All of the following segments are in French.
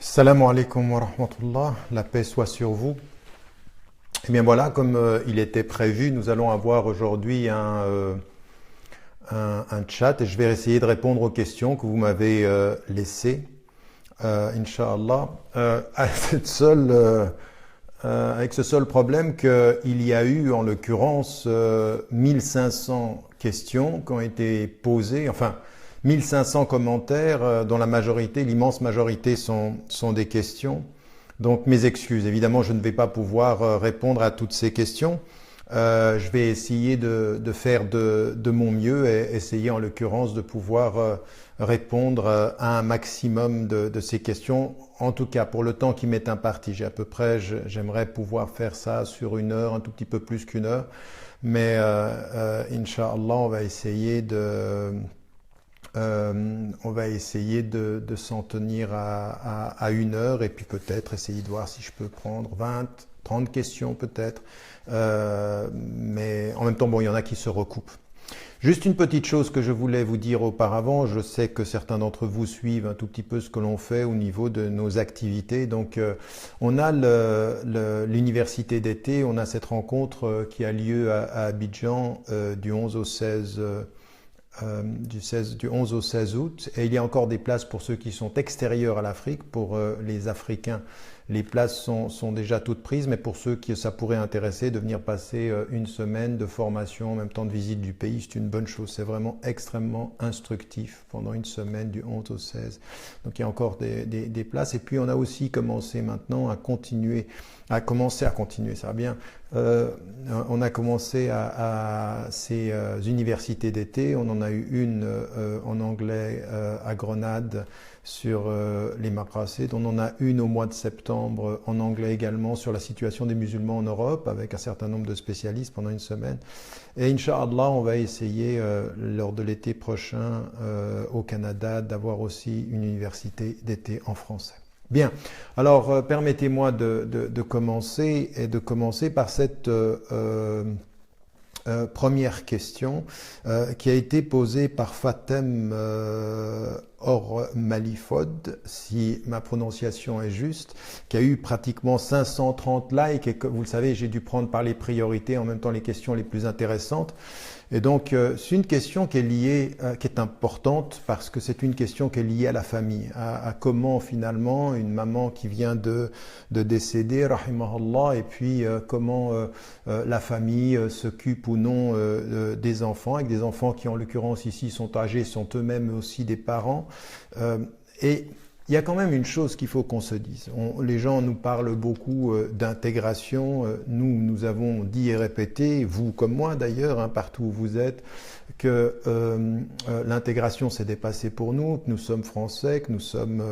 Salam alaikum wa rahmatullah, la paix soit sur vous. Eh bien voilà, comme il était prévu, nous allons avoir aujourd'hui un chat et je vais essayer de répondre aux questions que vous m'avez laissées, Inch'Allah, avec ce seul problème qu'il y a eu en l'occurrence 1500 questions qui ont été posées, enfin 1500 commentaires dont la majorité, l'immense majorité sont des questions. Donc mes excuses, évidemment je ne vais pas pouvoir répondre à toutes ces questions. Je vais essayer de faire de mon mieux et essayer en l'occurrence de pouvoir répondre à un maximum de ces questions. En tout cas, pour le temps qui m'est imparti, j'ai à peu près, j'aimerais pouvoir faire ça sur une heure, un tout petit peu plus qu'une heure. Mais Inch'Allah, on va essayer de s'en tenir à une heure et puis peut-être essayer de voir si je peux prendre 20, 30 questions peut-être. Mais en même temps, bon, il y en a qui se recoupent. Juste une petite chose que je voulais vous dire auparavant, je sais que certains d'entre vous suivent un tout petit peu ce que l'on fait au niveau de nos activités. Donc on a l'université d'été, on a cette rencontre qui a lieu à Abidjan du 11 au 16 du 11 au 16 août et il y a encore des places pour ceux qui sont extérieurs à l'Afrique. Pour les Africains, les places sont déjà toutes prises, mais pour ceux qui ça pourrait intéresser de venir passer une semaine de formation en même temps de visite du pays, c'est une bonne chose. C'est vraiment extrêmement instructif pendant une semaine du 11 au 16. Donc il y a encore des places. Et puis on a aussi commencé maintenant à commencer, ça va bien. On a commencé à ces universités d'été. On en a eu une en anglais à Grenade sur les Madrasés. On en a une au mois de septembre en anglais également sur la situation des musulmans en Europe avec un certain nombre de spécialistes pendant une semaine. Et Inch'Allah, on va essayer lors de l'été prochain au Canada d'avoir aussi une université d'été en français. Bien, alors permettez-moi de commencer par cette première question qui a été posée par Fatem Or-Malifod, si ma prononciation est juste, qui a eu pratiquement 530 likes et que vous le savez, j'ai dû prendre par les priorités en même temps les questions les plus intéressantes. Et donc, c'est une question qui est liée, qui est importante parce que c'est une question qui est liée à la famille, à comment finalement une maman qui vient de décéder, rahimahullah, et puis comment la famille s'occupe ou non des enfants, avec des enfants qui en l'occurrence ici sont âgés, sont eux-mêmes aussi des parents. Et il y a quand même une chose qu'il faut qu'on se dise. Les gens nous parlent beaucoup d'intégration. Nous avons dit et répété, vous comme moi d'ailleurs, partout où vous êtes, que l'intégration s'est dépassée pour nous, que nous sommes français, que nous sommes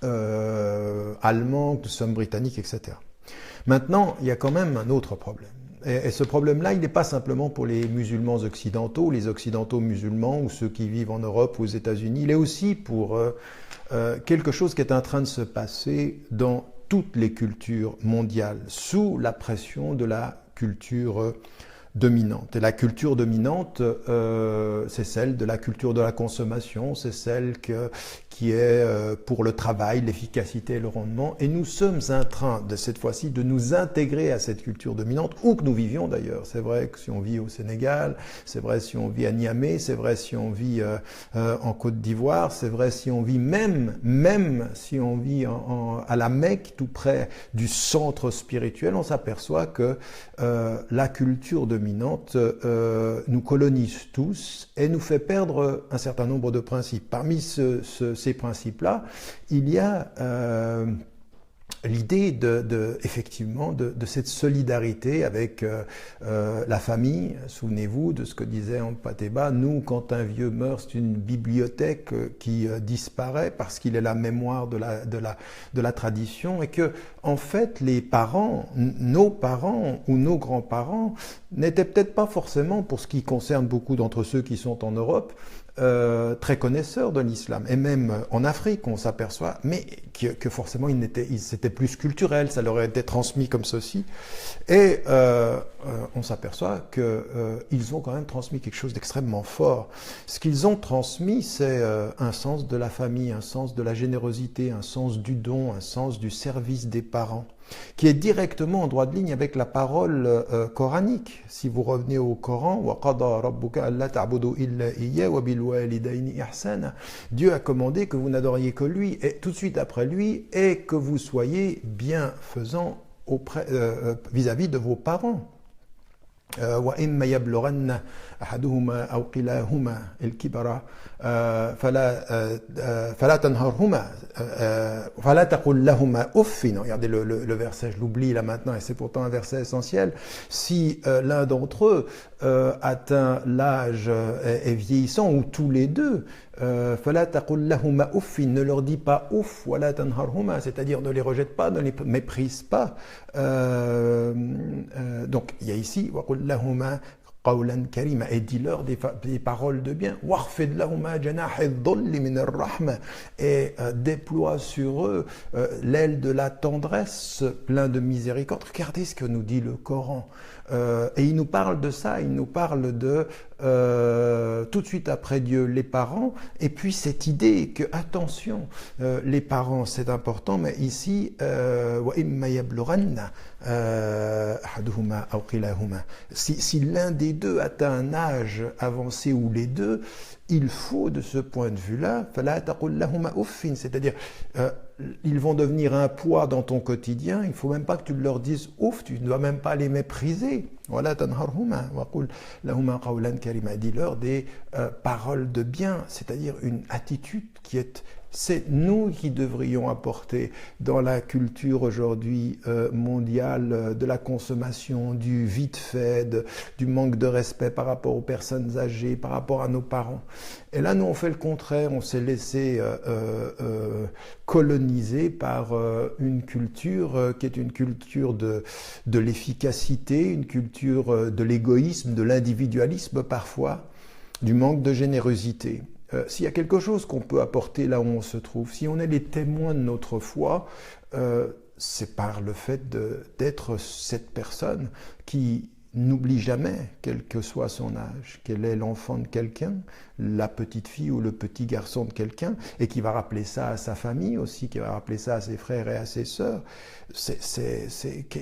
allemands, que nous sommes britanniques, etc. Maintenant, il y a quand même un autre problème. Et ce problème-là, il n'est pas simplement pour les musulmans occidentaux, les occidentaux musulmans ou ceux qui vivent en Europe ou aux États-Unis. Il est aussi pour quelque chose qui est en train de se passer dans toutes les cultures mondiales, sous la pression de la culture dominante. Et la culture dominante, c'est celle de la culture de la consommation, c'est celle qui est pour le travail, l'efficacité et le rendement. Et nous sommes en train, de cette fois-ci, de nous intégrer à cette culture dominante, où que nous vivions d'ailleurs. C'est vrai que si on vit au Sénégal, c'est vrai si on vit à Niamey, c'est vrai si on vit en Côte d'Ivoire, c'est vrai si on vit même si on vit à la Mecque, tout près du centre spirituel, on s'aperçoit que la culture dominante nous colonise tous et nous fait perdre un certain nombre de principes. Parmi ces principes-là, il y a l'idée effectivement de cette solidarité avec la famille. Souvenez-vous de ce que disait Ampateba, nous, quand un vieux meurt, c'est une bibliothèque qui disparaît parce qu'il est la mémoire de la tradition et que, en fait, les parents, nos parents ou nos grands-parents n'étaient peut-être pas forcément, pour ce qui concerne beaucoup d'entre ceux qui sont en Europe, très connaisseurs de l'islam. Et même en Afrique, on s'aperçoit, mais que forcément, c'était plus culturel, ça leur a été transmis comme ceci. Et on s'aperçoit qu'ils ont quand même transmis quelque chose d'extrêmement fort. Ce qu'ils ont transmis, c'est un sens de la famille, un sens de la générosité, un sens du don, un sens du service des parents, qui est directement en droit de ligne avec la parole coranique. Si vous revenez au Coran, وَقَضَى رَبُّكَ أَلَّا تَعْبُدُوا إِلَّا إِيَّاهُ وَبِالْوَالِدَيْنِ إِحْسَانًا. Dieu a commandé que vous n'adoriez que lui, et tout de suite après lui, et que vous soyez bienfaisants vis-à-vis de vos parents. وإما يبلغن أحدهما أو كلاهما الكبر فلا تنهرهما فلا تقل لهما أف. Regardez le verset, je l'oublie là maintenant, et c'est pourtant un verset essentiel. Si l'un d'entre eux atteint l'âge est vieillissant, ou tous les deux, فلا تقل لهما أف, ne leur dis pas ouf, ولا تنهرهما, c'est-à-dire ne les rejette pas, ne les méprise pas. Donc il y a ici وقل لهما قولا كريما, et dis-leur des paroles de bien. واخفض لهما جناح الذل من الرحمة, et déploie sur eux l'aile de la tendresse, plein de miséricorde. Regardez ce que nous dit le Coran. Et il nous parle de ça, il nous parle de tout de suite après Dieu, les parents, et puis cette idée que, attention, les parents c'est important, mais ici, si l'un des deux atteint un âge avancé, ou les deux, il faut de ce point de vue-là, c'est-à-dire ils vont devenir un poids dans ton quotidien, il ne faut même pas que tu leur dises ouf, tu ne dois même pas les mépriser. Dis-leur des paroles de bien, c'est-à-dire une attitude qui est... C'est nous qui devrions apporter dans la culture aujourd'hui mondiale de la consommation, du vite fait, du manque de respect par rapport aux personnes âgées, par rapport à nos parents. Et là, nous, on fait le contraire, on s'est laissé coloniser par une culture qui est une culture de l'efficacité, une culture de l'égoïsme, de l'individualisme parfois, du manque de générosité. S'il y a quelque chose qu'on peut apporter là où on se trouve, si on est les témoins de notre foi, c'est par le fait d'être cette personne qui n'oublie jamais, quel que soit son âge, qu'elle est l'enfant de quelqu'un, la petite fille ou le petit garçon de quelqu'un, et qui va rappeler ça à sa famille aussi, qui va rappeler ça à ses frères et à ses sœurs.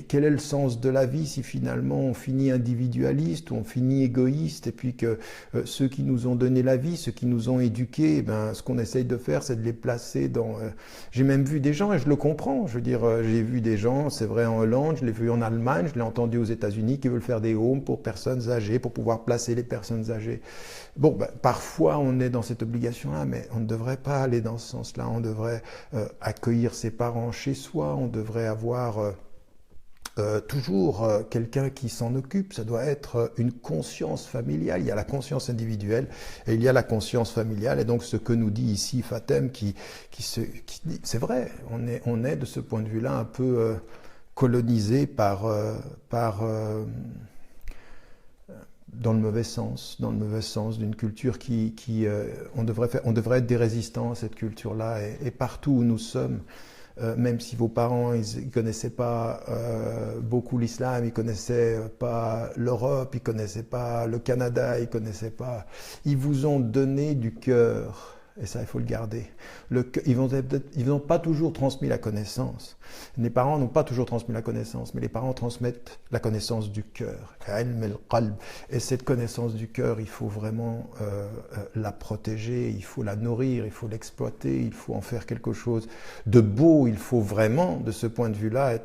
Quel est le sens de la vie si finalement on finit individualiste ou on finit égoïste, et puis que ceux qui nous ont donné la vie, ceux qui nous ont éduqués, ce qu'on essaye de faire, c'est de les placer dans... J'ai même vu des gens, et je le comprends, je veux dire, j'ai vu des gens, c'est vrai en Hollande, je l'ai vu en Allemagne, je l'ai entendu aux États-Unis, qui veulent faire des homes pour personnes âgées, pour pouvoir placer les personnes âgées. Bon, parfois on est dans cette obligation-là, mais on ne devrait pas aller dans ce sens-là. On devrait accueillir ses parents chez soi, on devrait avoir toujours quelqu'un qui s'en occupe. Ça doit être une conscience familiale. Il y a la conscience individuelle et il y a la conscience familiale. Et donc ce que nous dit ici Fatem, qui c'est vrai, on est de ce point de vue-là un peu colonisé dans le mauvais sens d'une culture on devrait être des résistants à cette culture-là, et partout où nous sommes, même si vos parents ils connaissaient pas beaucoup l'islam, ils connaissaient pas l'Europe, ils connaissaient pas le Canada, ils vous ont donné du cœur. Et ça, il faut le garder. Ils n'ont pas toujours transmis la connaissance. Les parents n'ont pas toujours transmis la connaissance, mais les parents transmettent la connaissance du cœur. Et cette connaissance du cœur, il faut vraiment la protéger, il faut la nourrir, il faut l'exploiter, il faut en faire quelque chose de beau. Il faut vraiment, de ce point de vue-là,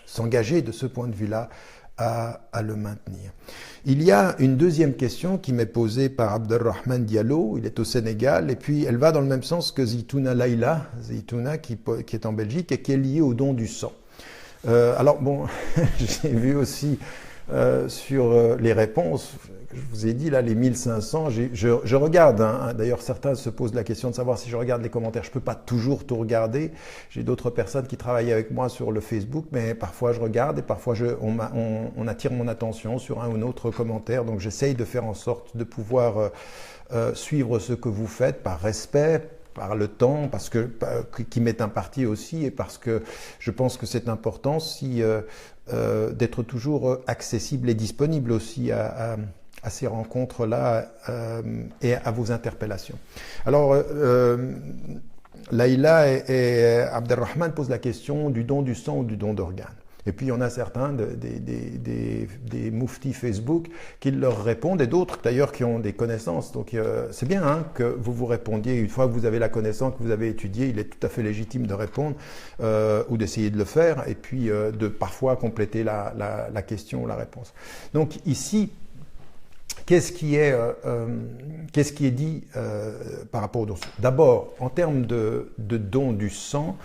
s'engager de ce point de vue-là à le maintenir. Il y a une deuxième question qui m'est posée par Abdelrahman Diallo, il est au Sénégal, et puis elle va dans le même sens que Zitouna Laïla, Zitouna qui est en Belgique et qui est liée au don du sang. Alors bon, j'ai vu aussi sur les réponses je vous ai dit là, les 1500, je regarde, hein. D'ailleurs certains se posent la question de savoir si je regarde les commentaires. Je ne peux pas toujours tout regarder. J'ai d'autres personnes qui travaillent avec moi sur le Facebook, mais parfois je regarde et parfois on attire mon attention sur un ou autre commentaire. Donc j'essaye de faire en sorte de pouvoir suivre ce que vous faites par respect, par le temps, parce que qui m'est imparti aussi, et parce que je pense que c'est important d'être toujours accessible et disponible aussi à ces rencontres-là et à vos interpellations. Alors, Laïla et Abdelrahman posent la question du don du sang ou du don d'organes. Et puis, il y en a certains des mouftis Facebook qui leur répondent, et d'autres d'ailleurs qui ont des connaissances. Donc, c'est bien hein, que vous répondiez. Une fois que vous avez la connaissance, que vous avez étudié, il est tout à fait légitime de répondre ou d'essayer de le faire, et puis de parfois compléter la question ou la réponse. Donc ici, qu'est-ce qui est dit par rapport au don? D'abord, en termes de don du sang,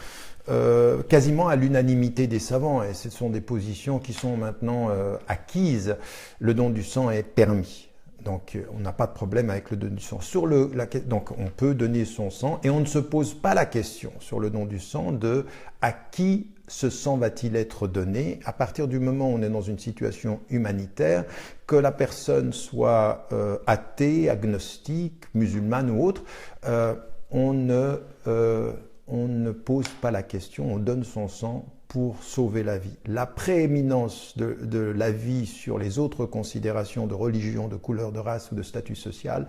quasiment à l'unanimité des savants, et ce sont des positions qui sont maintenant acquises, le don du sang est permis. Donc on n'a pas de problème avec le don du sang. Donc on peut donner son sang et on ne se pose pas la question sur le don du sang de à qui ce sang va-t-il être donné à partir du moment où on est dans une situation humanitaire, que la personne soit athée, agnostique, musulmane ou autre, on ne pose pas la question, on donne son sang pour sauver la vie. La prééminence de la vie sur les autres considérations de religion, de couleur, de race ou de statut social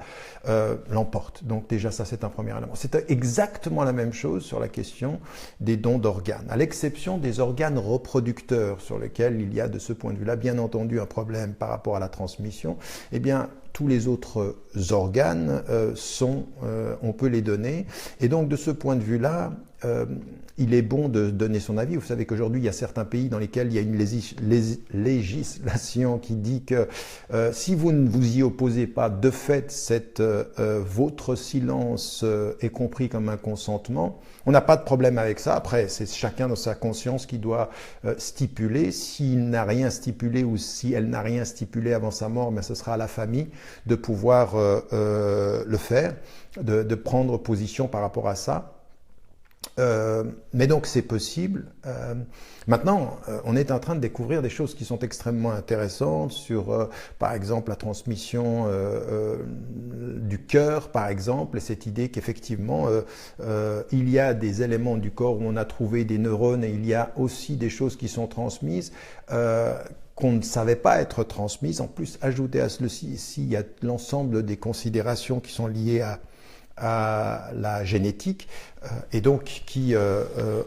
l'emporte. Donc déjà ça c'est un premier élément. C'est exactement la même chose sur la question des dons d'organes, à l'exception des organes reproducteurs sur lesquels il y a de ce point de vue-là bien entendu un problème par rapport à la transmission. Eh bien tous les autres organes on peut les donner, et donc de ce point de vue-là, il est bon de donner son avis. Vous savez qu'aujourd'hui, il y a certains pays dans lesquels il y a une législation qui dit que si vous ne vous y opposez pas, de fait, votre silence est compris comme un consentement. On n'a pas de problème avec ça. Après, c'est chacun dans sa conscience qui doit stipuler. S'il n'a rien stipulé ou si elle n'a rien stipulé avant sa mort, mais ce sera à la famille de pouvoir le faire, de prendre position par rapport à ça. Mais donc c'est possible. Maintenant, on est en train de découvrir des choses qui sont extrêmement intéressantes sur, par exemple, la transmission du cœur, par exemple, et cette idée qu'effectivement, il y a des éléments du corps où on a trouvé des neurones, et il y a aussi des choses qui sont transmises qu'on ne savait pas être transmises. En plus, ajouté à ceci, ici, il y a l'ensemble des considérations qui sont liées à la génétique, et donc qui,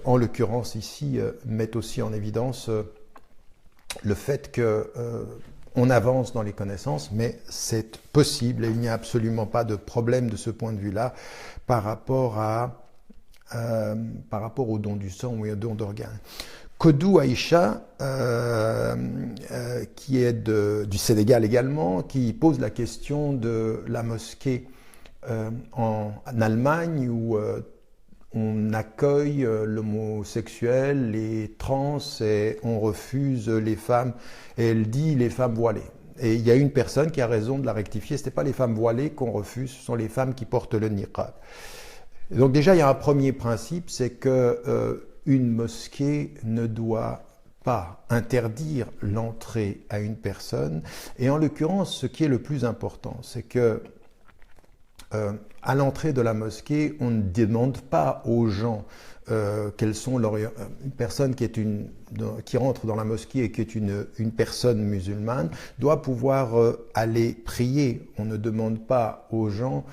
en l'occurrence ici, mettent aussi en évidence le fait que on avance dans les connaissances, mais c'est possible et il n'y a absolument pas de problème de ce point de vue-là par rapport au don du sang ou au don d'organes. Kodou Aïcha, qui est du Sénégal également, qui pose la question de la mosquée en Allemagne où on accueille l'homosexuel, les trans, et on refuse les femmes, et elle dit les femmes voilées. Et il y a une personne qui a raison de la rectifier, ce n'est pas les femmes voilées qu'on refuse, ce sont les femmes qui portent le niqab. Et donc déjà, il y a un premier principe, c'est que une mosquée ne doit pas interdire l'entrée à une personne, et en l'occurrence, ce qui est le plus important, c'est que à l'entrée de la mosquée, on ne demande pas aux gens quelles sont une personne qui rentre dans la mosquée et qui est une personne musulmane doit pouvoir aller prier. On ne demande pas aux gens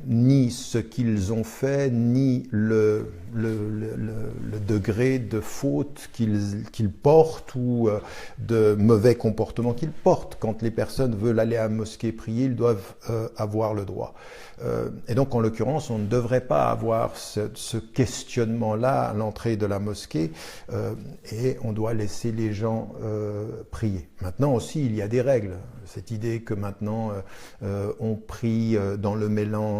ni ce qu'ils ont fait, ni le degré de faute qu'ils portent ou de mauvais comportement qu'ils portent. Quand les personnes veulent aller à la mosquée prier, ils doivent avoir le droit. Et donc, en l'occurrence, on ne devrait pas avoir ce questionnement-là à l'entrée de la mosquée, et on doit laisser les gens prier. Maintenant aussi, il y a des règles. Cette idée que maintenant, on prie dans le mélange,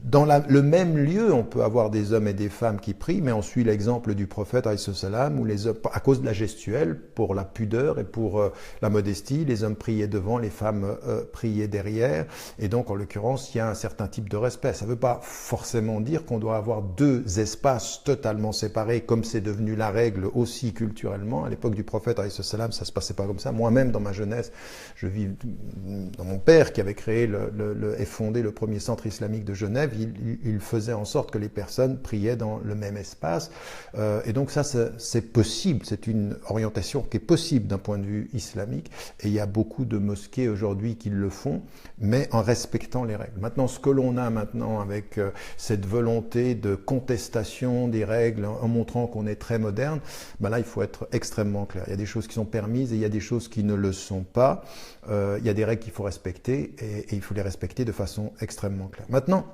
Dans le même lieu, on peut avoir des hommes et des femmes qui prient, mais on suit l'exemple du prophète alayhi salam, où les hommes, à cause de la gestuelle, pour la pudeur et pour la modestie, les hommes priaient devant, les femmes priaient derrière, et donc en l'occurrence, il y a un certain type de respect. Ça ne veut pas forcément dire qu'on doit avoir deux espaces totalement séparés, comme c'est devenu la règle aussi culturellement. À l'époque du prophète alayhi salam, ça se passait pas comme ça. Moi-même, dans ma jeunesse, je vis dans mon père qui avait créé et fondé le premier centre islamique de Genève. Il faisait en sorte que les personnes priaient dans le même espace. Et donc ça, c'est possible. C'est une orientation qui est possible d'un point de vue islamique. Et il y a beaucoup de mosquées aujourd'hui qui le font, mais en respectant les règles. Maintenant, ce que l'on a maintenant avec cette volonté de contestation des règles, en montrant qu'on est très moderne, ben là, il faut être extrêmement clair. Il y a des choses qui sont permises et il y a des choses qui ne le sont pas. Il y a des règles qu'il faut respecter et il faut les respecter de façon extrêmement claire. Maintenant,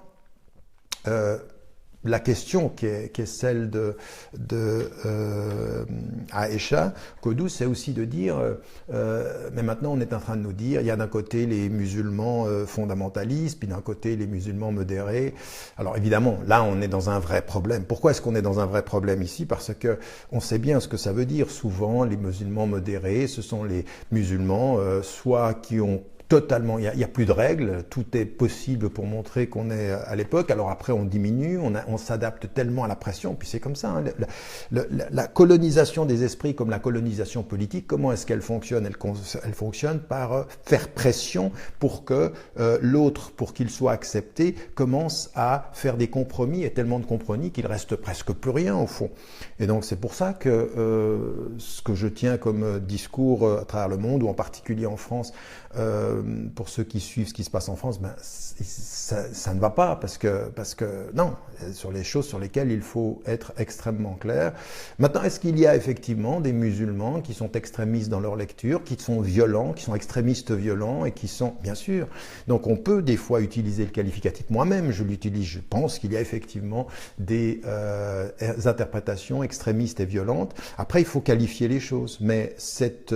la question qui est celle de Aïcha Kodou, c'est aussi de dire, mais maintenant on est en train de nous dire, il y a d'un côté les musulmans fondamentalistes, puis d'un côté les musulmans modérés. Alors évidemment, là on est dans un vrai problème. Pourquoi est-ce qu'on est dans un vrai problème ici? Parce que on sait bien ce que ça veut dire. Souvent, les musulmans modérés, ce sont les musulmans soit qui ont totalement, il y a plus de règles, tout est possible pour montrer qu'on est à l'époque. Alors après, on diminue, on s'adapte tellement à la pression, puis c'est comme ça. Hein. La colonisation des esprits, comme la colonisation politique, comment est-ce qu'elle fonctionne? Elle fonctionne par faire pression pour que l'autre, pour qu'il soit accepté, commence à faire des compromis, et tellement de compromis qu'il reste presque plus rien au fond. Et donc c'est pour ça que ce que je tiens comme discours à travers le monde, ou en particulier en France, pour ceux qui suivent ce qui se passe en France, ben, ça ne va pas parce que non, sur les choses sur lesquelles il faut être extrêmement clair. Maintenant, est-ce qu'il y a effectivement des musulmans qui sont extrémistes dans leur lecture, qui sont violents, qui sont extrémistes violents et qui sont, bien sûr, donc on peut des fois utiliser le qualificatif. Moi-même, je l'utilise. Je pense qu'il y a effectivement des interprétations extrémistes et violentes. Après, il faut qualifier les choses, mais cette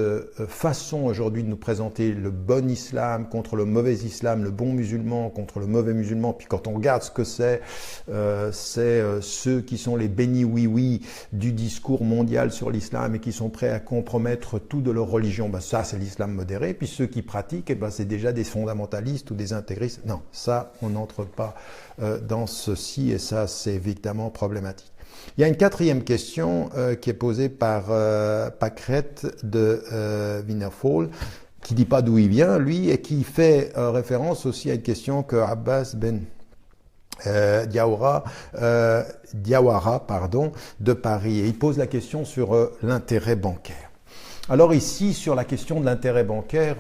façon aujourd'hui de nous présenter le bon islam contre le mauvais islam, le bon musulman contre le mauvais musulman, puis quand on regarde ce que c'est ceux qui sont les bénis oui-oui du discours mondial sur l'islam et qui sont prêts à compromettre tout de leur religion, ben ça c'est l'islam modéré, puis ceux qui pratiquent, ben c'est déjà des fondamentalistes ou des intégristes. Non, ça on n'entre pas dans ceci et ça c'est évidemment problématique. Il y a une quatrième question qui est posée par Pacrette de Wienerfall, qui dit pas d'où il vient, lui, et qui fait référence aussi à une question que Abbas Ben Diawara, de Paris. Et il pose la question sur l'intérêt bancaire. Alors ici, sur la question de l'intérêt bancaire,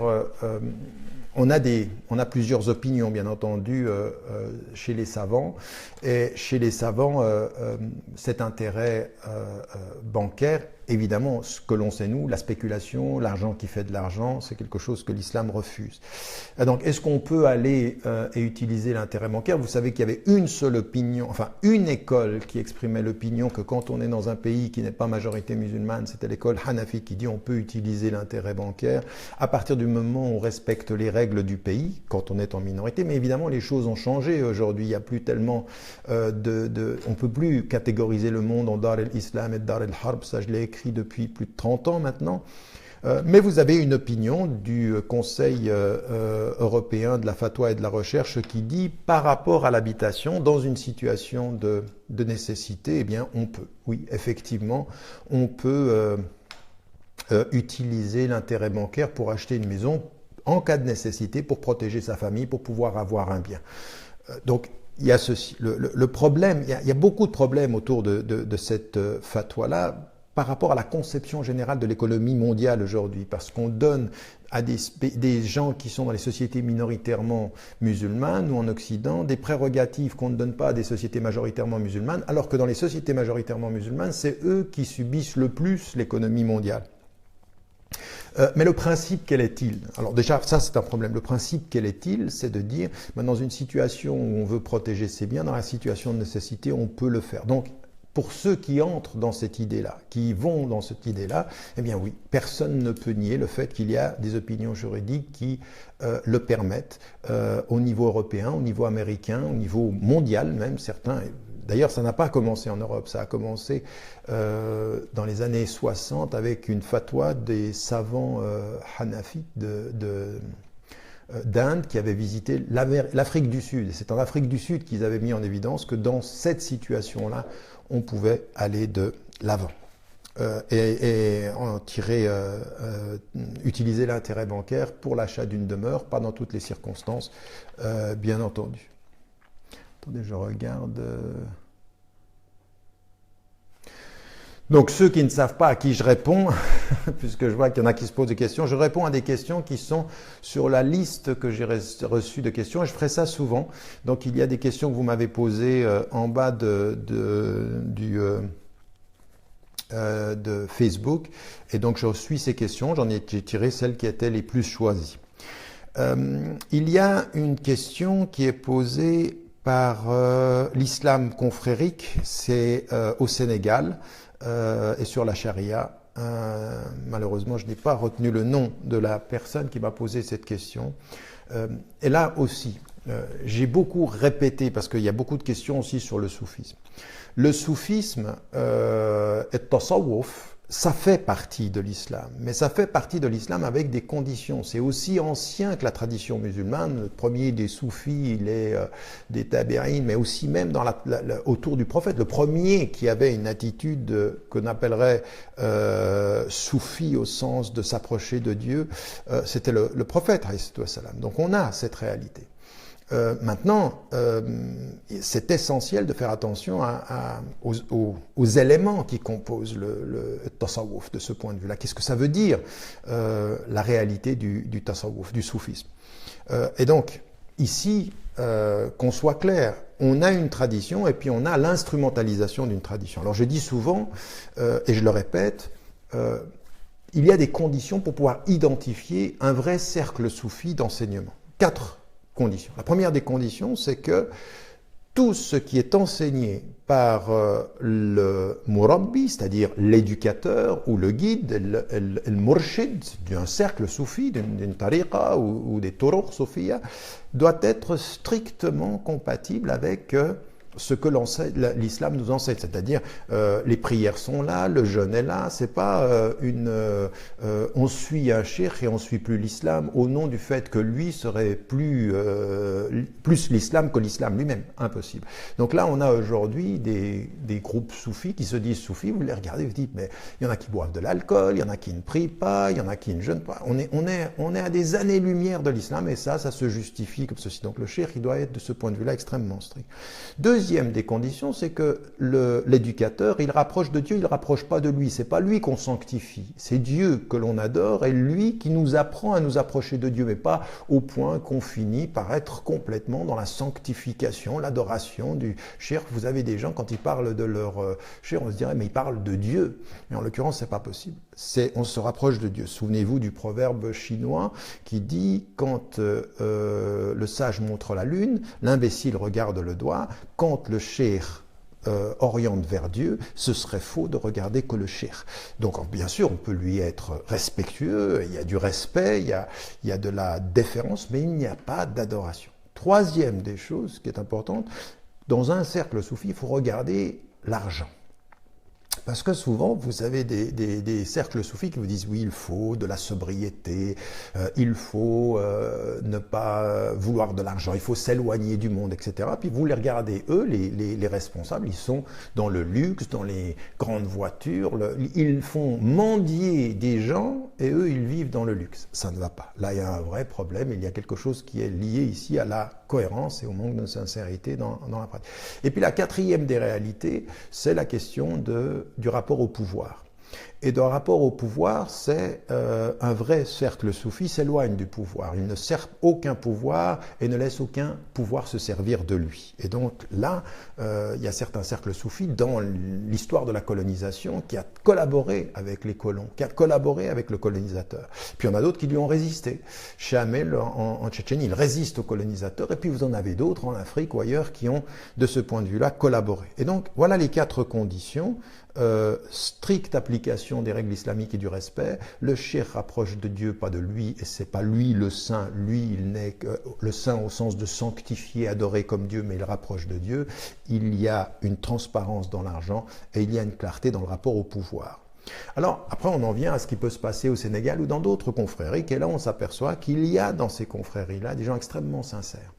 on a plusieurs opinions, bien entendu, chez les savants. Et chez les savants, cet intérêt bancaire, évidemment, ce que l'on sait nous, la spéculation, l'argent qui fait de l'argent, c'est quelque chose que l'islam refuse. Et donc, est-ce qu'on peut aller et utiliser l'intérêt bancaire? Vous savez qu'il y avait une seule opinion, enfin une école qui exprimait l'opinion que quand on est dans un pays qui n'est pas majorité musulmane, c'était l'école Hanafi qui dit on peut utiliser l'intérêt bancaire à partir du moment où on respecte les règles du pays, quand on est en minorité. Mais évidemment, les choses ont changé aujourd'hui. Il n'y a plus tellement on peut plus catégoriser le monde en Dar el-Islam et Dar el-Harb. Ça, je l'ai écrit depuis plus de 30 ans maintenant. Mais vous avez une opinion du Conseil européen de la fatwa et de la recherche qui dit, par rapport à l'habitation, dans une situation de nécessité, eh bien, on peut. Oui, effectivement, on peut utiliser l'intérêt bancaire pour acheter une maison en cas de nécessité, pour protéger sa famille, pour pouvoir avoir un bien. Donc, il y a ceci. Le problème, il y a beaucoup de problèmes autour de cette fatwa-là par rapport à la conception générale de l'économie mondiale aujourd'hui, parce qu'on donne à des gens qui sont dans les sociétés minoritairement musulmanes ou en Occident des prérogatives qu'on ne donne pas à des sociétés majoritairement musulmanes, alors que dans les sociétés majoritairement musulmanes, c'est eux qui subissent le plus l'économie mondiale. Mais le principe, quel est-il? Alors déjà, ça c'est un problème. Le principe, quel est-il? C'est de dire, dans une situation où on veut protéger ses biens, dans la situation de nécessité, on peut le faire. Donc, pour ceux qui entrent dans cette idée-là, qui vont dans cette idée-là, eh bien oui, personne ne peut nier le fait qu'il y a des opinions juridiques qui le permettent au niveau européen, au niveau américain, au niveau mondial même, certains. D'ailleurs, ça n'a pas commencé en Europe, ça a commencé dans les années 60 avec une fatwa des savants hanafites d'Inde qui avaient visité l'Afrique du Sud. Et c'est en Afrique du Sud qu'ils avaient mis en évidence que dans cette situation-là, on pouvait aller de l'avant et en tirer, utiliser l'intérêt bancaire pour l'achat d'une demeure, pas dans toutes les circonstances, bien entendu. Attendez, je regarde. Donc ceux qui ne savent pas à qui je réponds, puisque je vois qu'il y en a qui se posent des questions, je réponds à des questions qui sont sur la liste que j'ai reçue de questions, et je ferai ça souvent. Donc il y a des questions que vous m'avez posées en bas de Facebook, et donc je suis ces questions, j'ai tiré celles qui étaient les plus choisies. Il y a une question qui est posée par l'islam confrérique, c'est au Sénégal, et sur la charia. Malheureusement, je n'ai pas retenu le nom de la personne qui m'a posé cette question. Et là aussi, j'ai beaucoup répété, parce qu'il y a beaucoup de questions aussi sur le soufisme. Le soufisme et tasawwuf, ça fait partie de l'islam, mais ça fait partie de l'islam avec des conditions. C'est aussi ancien que la tradition musulmane. Le premier des soufis, il est des tabi'in, mais aussi même autour du prophète. Le premier qui avait une attitude qu'on appellerait soufi au sens de s'approcher de Dieu, c'était le prophète, alayhi salam. Donc on a cette réalité. Maintenant, c'est essentiel de faire attention aux éléments qui composent le tasawwuf de ce point de vue-là. Qu'est-ce que ça veut dire, la réalité du tasawwuf, du soufisme? Et donc, ici, qu'on soit clair, on a une tradition et puis on a l'instrumentalisation d'une tradition. Alors je dis souvent, et je le répète, il y a des conditions pour pouvoir identifier un vrai cercle soufi d'enseignement. 4 conditions. La première des conditions, c'est que tout ce qui est enseigné par le murabbi, c'est-à-dire l'éducateur ou le guide, le murshid d'un cercle soufi, d'une tariqa ou des turuq soufia, doit être strictement compatible avec ce que l'islam nous enseigne, c'est-à-dire les prières sont là, le jeûne est là, c'est pas on suit un cheikh et on suit plus l'islam au nom du fait que lui serait plus l'islam que l'islam lui-même, impossible. Donc là on a aujourd'hui des groupes soufis qui se disent soufis, vous les regardez, vous dites mais il y en a qui boivent de l'alcool, il y en a qui ne prient pas, il y en a qui ne jeûnent pas, on est à des années-lumière de l'islam et ça se justifie comme ceci. Donc le cheikh il doit être de ce point de vue-là extrêmement strict. Deuxième des conditions, c'est que l'éducateur, il rapproche de Dieu, il ne rapproche pas de lui. C'est pas lui qu'on sanctifie, c'est Dieu que l'on adore et lui qui nous apprend à nous approcher de Dieu, mais pas au point qu'on finit par être complètement dans la sanctification, l'adoration du cheikh. Vous avez des gens, quand ils parlent de leur cheikh, on se dirait, mais ils parlent de Dieu. Mais en l'occurrence, c'est pas possible. On se rapproche de Dieu. Souvenez-vous du proverbe chinois qui dit, quand le sage montre la lune, l'imbécile regarde le doigt. Quand le cheikh oriente vers Dieu, ce serait faux de regarder que le cheikh. Donc bien sûr, on peut lui être respectueux, il y a du respect, il y a de la déférence, mais il n'y a pas d'adoration. Troisième des choses qui est importante, dans un cercle soufi, il faut regarder l'argent. Parce que souvent, vous avez des cercles soufis qui vous disent oui, il faut de la sobriété, il faut ne pas vouloir de l'argent, il faut s'éloigner du monde, etc. Puis vous les regardez, eux, les responsables, ils sont dans le luxe, dans les grandes voitures, ils font mendier des gens et eux, ils vivent dans le luxe. Ça ne va pas. Là, il y a un vrai problème, il y a quelque chose qui est lié ici à la cohérence et au manque de sincérité dans la pratique. Et puis la quatrième des réalités, c'est la question du rapport au pouvoir. Et dans le rapport au pouvoir, c'est un vrai cercle soufi s'éloigne du pouvoir. Il ne sert aucun pouvoir et ne laisse aucun pouvoir se servir de lui. Et donc là, il y a certains cercles soufis dans l'histoire de la colonisation qui a collaboré avec les colons, qui a collaboré avec le colonisateur. Puis il y en a d'autres qui lui ont résisté. Shamel en Tchétchénie, il résiste au colonisateur. Et puis vous en avez d'autres en Afrique ou ailleurs qui ont, de ce point de vue-là, collaboré. Et donc voilà les 4 conditions. Stricte application des règles islamiques et du respect, le cheikh rapproche de Dieu, pas de lui, et c'est pas lui le saint, lui il n'est que le saint au sens de sanctifié, adoré comme Dieu, mais il rapproche de Dieu, il y a une transparence dans l'argent et il y a une clarté dans le rapport au pouvoir. Alors, après, on en vient à ce qui peut se passer au Sénégal ou dans d'autres confréries, et là, on s'aperçoit qu'il y a dans ces confréries-là des gens extrêmement sincères,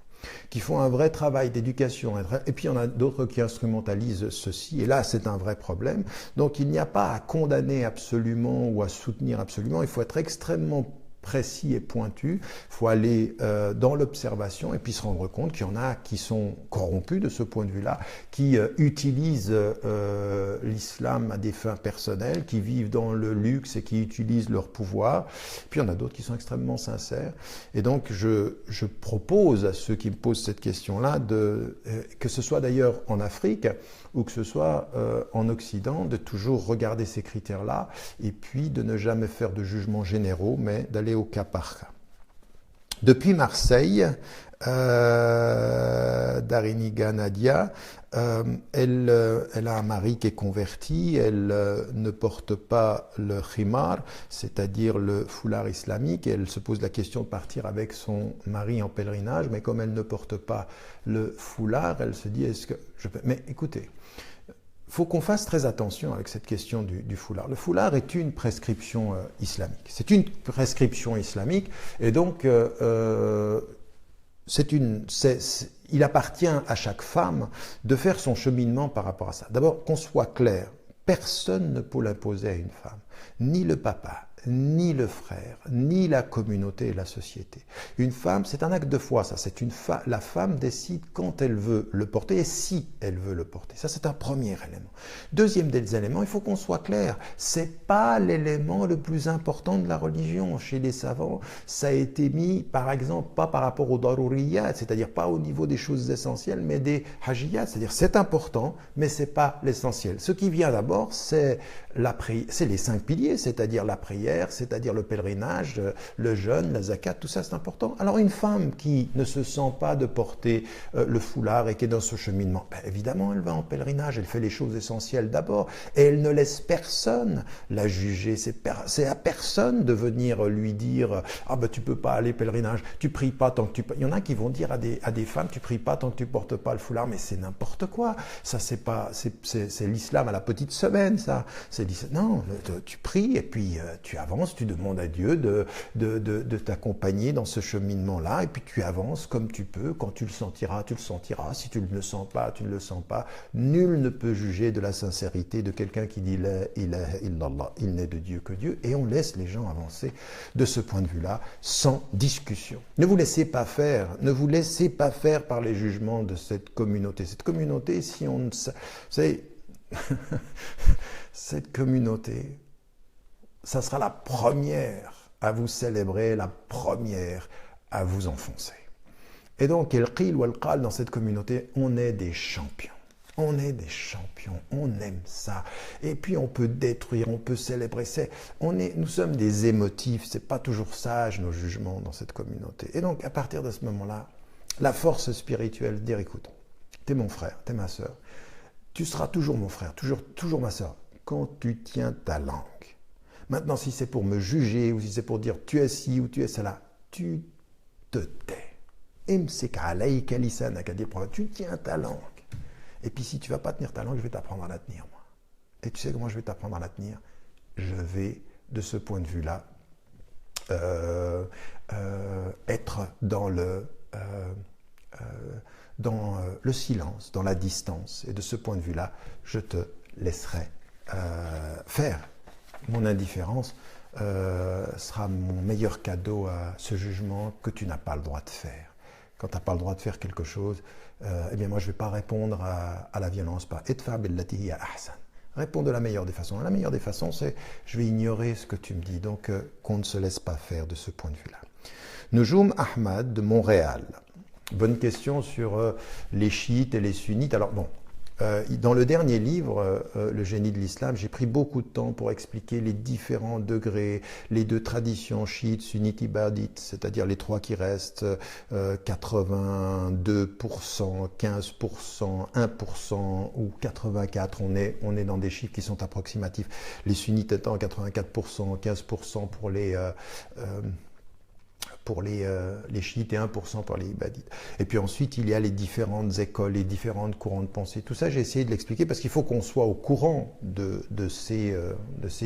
qui font un vrai travail d'éducation. Et puis, il y en a d'autres qui instrumentalisent ceci, et là, c'est un vrai problème. Donc, il n'y a pas à condamner absolument ou à soutenir absolument, il faut être extrêmement précis et pointu, il faut aller dans l'observation et puis se rendre compte qu'il y en a qui sont corrompus de ce point de vue-là, qui utilisent l'islam à des fins personnelles, qui vivent dans le luxe et qui utilisent leur pouvoir. Puis il y en a d'autres qui sont extrêmement sincères. Et donc je propose à ceux qui me posent cette question-là, que ce soit d'ailleurs en Afrique ou que ce soit en Occident, de toujours regarder ces critères-là et puis de ne jamais faire de jugements généraux, mais d'aller au cas par cas. Depuis Marseille, Dariniga Nadia, elle a un mari qui est converti, elle ne porte pas le khimar, c'est-à-dire le foulard islamique, et elle se pose la question de partir avec son mari en pèlerinage, mais comme elle ne porte pas le foulard, elle se dit, est-ce que je peux... Mais écoutez, il faut qu'on fasse très attention avec cette question du foulard. Le foulard est une prescription islamique. C'est une prescription islamique et donc il appartient à chaque femme de faire son cheminement par rapport à ça. D'abord, qu'on soit clair, personne ne peut l'imposer à une femme, ni le papa, ni le frère, ni la communauté et la société. Une femme, c'est un acte de foi, ça. La femme décide quand elle veut le porter et si elle veut le porter. Ça, c'est un premier élément. Deuxième des éléments, il faut qu'on soit clair. C'est pas l'élément le plus important de la religion. Chez les savants, ça a été mis, par exemple, pas par rapport aux daruriyat, c'est-à-dire pas au niveau des choses essentielles, mais des hajiyat, c'est-à-dire c'est important, mais c'est pas l'essentiel. Ce qui vient d'abord, c'est les 5 piliers, c'est-à-dire la prière, c'est-à-dire le pèlerinage, le jeûne, la zakat, tout ça c'est important. Alors une femme qui ne se sent pas de porter le foulard et qui est dans ce cheminement, ben évidemment elle va en pèlerinage, elle fait les choses essentielles d'abord et elle ne laisse personne la juger. C'est à personne de venir lui dire « Ah ben tu peux pas aller pèlerinage, tu pries pas tant que tu... » Il y en a qui vont dire à des femmes « Tu pries pas tant que tu portes pas le foulard », mais c'est n'importe quoi. Ça c'est l'islam à la petite semaine, ça. Non, tu pries et puis tu avances, tu demandes à Dieu de t'accompagner dans ce cheminement-là et puis tu avances comme tu peux. Quand tu le sentiras, tu le sentiras. Si tu ne le sens pas, tu ne le sens pas. Nul ne peut juger de la sincérité de quelqu'un qui dit La ilaha illallah, il n'est de Dieu que Dieu, et on laisse les gens avancer de ce point de vue-là sans discussion. Ne vous laissez pas faire par les jugements de cette communauté. Cette communauté, si on ne... Vous savez, cette communauté, ça sera la première à vous célébrer, la première à vous enfoncer. Et donc, el qil ou el qal, dans cette communauté, on est des champions. On est des champions, on aime ça. Et puis on peut détruire, on peut célébrer. Nous sommes des émotifs, c'est pas toujours sage nos jugements dans cette communauté. Et donc, à partir de ce moment-là, la force spirituelle, dire écoute, t'es mon frère, t'es ma sœur. Tu seras toujours mon frère, toujours ma sœur, quand tu tiens ta langue. Maintenant, si c'est pour me juger ou si c'est pour dire tu es ci ou tu es cela, tu te tais. Imsik alayka lisanak, tu tiens ta langue. Et puis si tu ne vas pas tenir ta langue, je vais t'apprendre à la tenir, moi. Et tu sais comment je vais t'apprendre à la tenir? Je vais, de ce point de vue-là, être dans le silence, dans la distance. Et de ce point de vue-là, je te laisserai faire. Mon indifférence sera mon meilleur cadeau à ce jugement que tu n'as pas le droit de faire. Quand tu n'as pas le droit de faire quelque chose, eh bien moi je ne vais pas répondre à la violence, pas idfa billati hiya ahsan. Réponds de la meilleure des façons. La meilleure des façons, c'est je vais ignorer ce que tu me dis. Donc, qu'on ne se laisse pas faire de ce point de vue-là. Noujoum Ahmad de Montréal. Bonne question sur les chiites et les sunnites. Alors, bon. Dans le dernier livre, Le génie de l'islam, j'ai pris beaucoup de temps pour expliquer les différents degrés, les deux traditions chiites, sunnites, ibadites, c'est-à-dire les trois qui restent, 82%, 15%, 1% ou 84%. On est dans des chiffres qui sont approximatifs. Les sunnites étant 84%, 15% pour les chiites et 1% pour les ibadites. Et puis ensuite, il y a les différentes écoles, les différentes courants de pensée. Tout ça, j'ai essayé de l'expliquer parce qu'il faut qu'on soit au courant de ces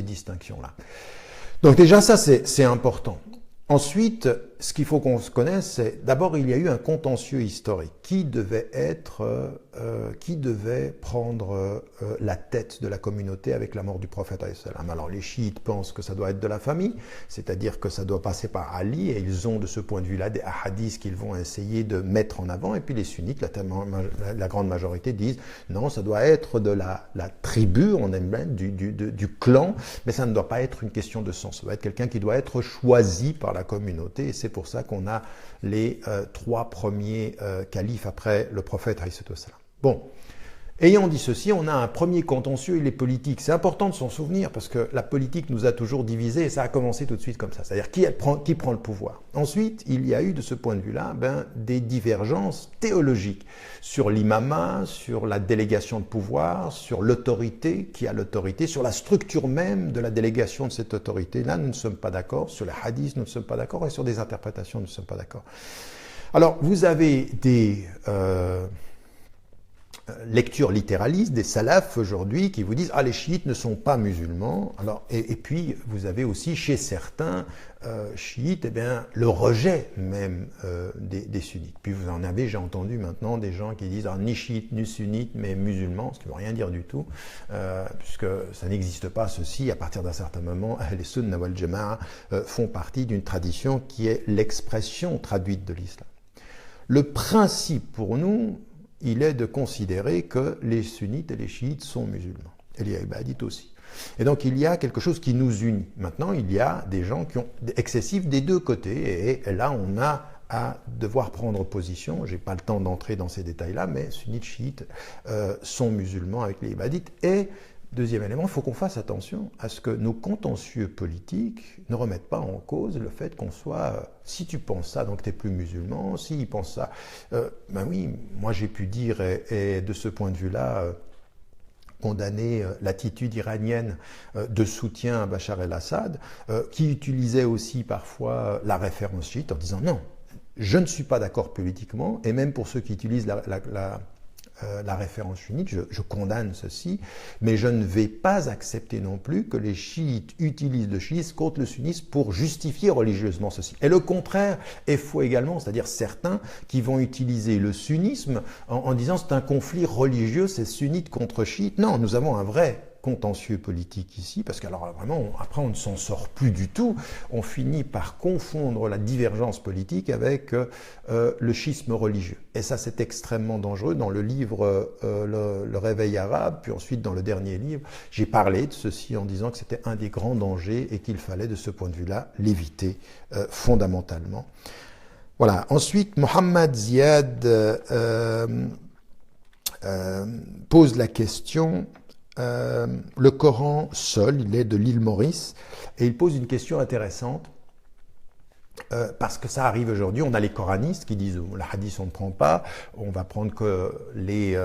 distinctions-là. Donc déjà, ça, c'est important. Ensuite, ce qu'il faut qu'on se connaisse, c'est d'abord, il y a eu un contentieux historique. Qui devait prendre la tête de la communauté avec la mort du prophète alayhi salam. Alors les chiites pensent que ça doit être de la famille, c'est-à-dire que ça doit passer par Ali, et ils ont de ce point de vue-là des hadiths qu'ils vont essayer de mettre en avant. Et puis les sunnites, la grande majorité, disent non, ça doit être de la tribu, on aime bien, du clan, mais ça ne doit pas être une question de sang. Ça doit être quelqu'un qui doit être choisi par la communauté. Et c'est pour ça qu'on a les trois premiers califes après le prophète alayhi salam. Bon, ayant dit ceci, on a un premier contentieux, il est politique. C'est important de s'en souvenir parce que la politique nous a toujours divisés et ça a commencé tout de suite comme ça. C'est-à-dire qui prend le pouvoir. Ensuite, il y a eu de ce point de vue-là des divergences théologiques sur l'imama, sur la délégation de pouvoir, sur l'autorité, qui a l'autorité, sur la structure même de la délégation de cette autorité. Là, nous ne sommes pas d'accord. Sur les hadiths, nous ne sommes pas d'accord. Et sur des interprétations, nous ne sommes pas d'accord. Alors, vous avez des lecture littéraliste des salafs aujourd'hui qui vous disent « Ah, les chiites ne sont pas musulmans ». Alors, et puis, vous avez aussi chez certains chiites le rejet même des sunnites. Puis vous en avez, j'ai entendu maintenant, des gens qui disent « Ah, ni chiites, ni sunnites, mais musulmans », ce qui ne veut rien dire du tout, puisque ça n'existe pas ceci. À partir d'un certain moment, les sunna wal jama'a font partie d'une tradition qui est l'expression traduite de l'islam. Le principe pour nous, il est de considérer que les sunnites et les chiites sont musulmans. Et les ibadites aussi. Et donc il y a quelque chose qui nous unit. Maintenant, il y a des gens qui ont excessifs des deux côtés. Et là, on a à devoir prendre position. Je n'ai pas le temps d'entrer dans ces détails-là, mais sunnites, chiites sont musulmans avec les ibadites. Et deuxième élément, il faut qu'on fasse attention à ce que nos contentieux politiques ne remettent pas en cause le fait qu'on soit, si tu penses ça, donc tu n'es plus musulman, s'il pense ça, ben oui, moi j'ai pu dire, et de ce point de vue-là, condamner l'attitude iranienne de soutien à Bachar el-Assad, qui utilisait aussi parfois la référence chiite en disant non, je ne suis pas d'accord politiquement, et même pour ceux qui utilisent la référence sunnite, je condamne ceci, mais je ne vais pas accepter non plus que les chiites utilisent le chiisme contre le sunnisme pour justifier religieusement ceci. Et le contraire est faux également, c'est-à-dire certains qui vont utiliser le sunnisme en disant c'est un conflit religieux, c'est sunnite contre chiite. Non, nous avons un vrai contentieux politique ici, parce qu'alors vraiment, après on ne s'en sort plus du tout, on finit par confondre la divergence politique avec le schisme religieux. Et ça c'est extrêmement dangereux. Dans le livre le Réveil arabe, puis ensuite dans le dernier livre, j'ai parlé de ceci en disant que c'était un des grands dangers et qu'il fallait de ce point de vue-là l'éviter fondamentalement. Voilà. Ensuite, Mohamed Ziad pose la question. Le Coran seul, il est de l'île Maurice, et il pose une question intéressante, parce que ça arrive aujourd'hui, on a les coranistes qui disent le hadith on ne prend pas, on va prendre que les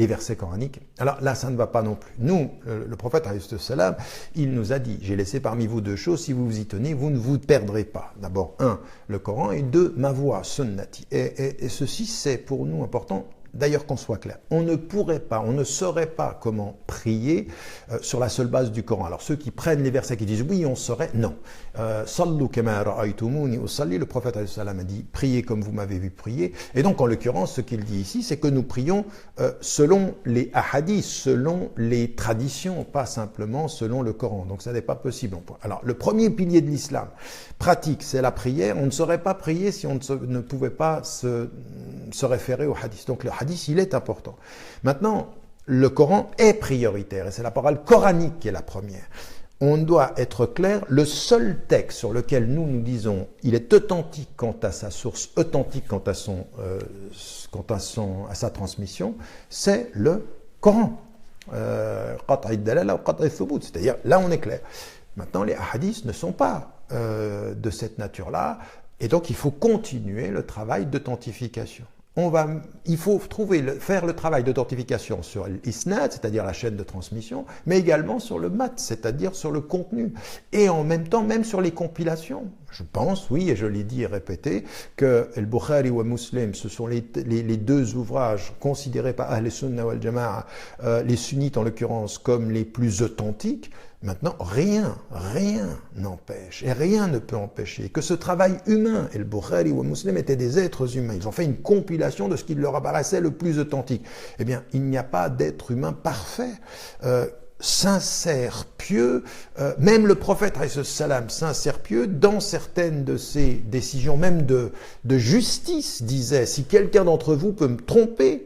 versets coraniques. Alors là, ça ne va pas non plus. Nous, le prophète alayhi salam, il nous a dit, j'ai laissé parmi vous deux choses, si vous vous y tenez, vous ne vous perdrez pas. D'abord, un, le Coran, et deux, ma voix, sunnati. Et ceci, c'est pour nous important. D'ailleurs, qu'on soit clair, on ne pourrait pas, on ne saurait pas comment prier sur la seule base du Coran. Alors ceux qui prennent les versets qui disent oui, on saurait, non. Sallu kama ra'aytumuni usalli, le prophète alayhi salam a dit priez comme vous m'avez vu prier. Et donc en l'occurrence, ce qu'il dit ici, c'est que nous prions selon les ahadiths, selon les traditions, pas simplement selon le Coran. Donc ça n'est pas possible. Alors le premier pilier de l'islam pratique, c'est la prière. On ne saurait pas prier si on ne pouvait pas se référer au hadith. Donc le hadith, il est important. Maintenant, le Coran est prioritaire et c'est la parole coranique qui est la première. On doit être clair, le seul texte sur lequel nous disons il est authentique quant à sa source, authentique quant à sa transmission, c'est le Coran. C'est-à-dire, là on est clair. Maintenant, les hadiths ne sont pas de cette nature-là, et donc il faut continuer le travail d'authentification. Il faut faire le travail d'authentification sur l'isnad, c'est-à-dire la chaîne de transmission, mais également sur le mat, c'est-à-dire sur le contenu, et en même temps même sur les compilations. Je pense, oui, et je l'ai dit et répété, que le Bukhari ou Muslim, ce sont les deux ouvrages considérés par Ahl Sunnah wal Jama'a, les sunnites en l'occurrence, comme les plus authentiques. Maintenant, rien n'empêche, et rien ne peut empêcher que ce travail humain, et le Bukhari ou Muslim étaient des êtres humains, ils ont fait une compilation de ce qui leur apparaissait le plus authentique. Eh bien, il n'y a pas d'être humain parfait, sincère, pieux, même le prophète, salam, sincère, pieux, dans certaines de ses décisions, même de justice, disait, si quelqu'un d'entre vous peut me tromper,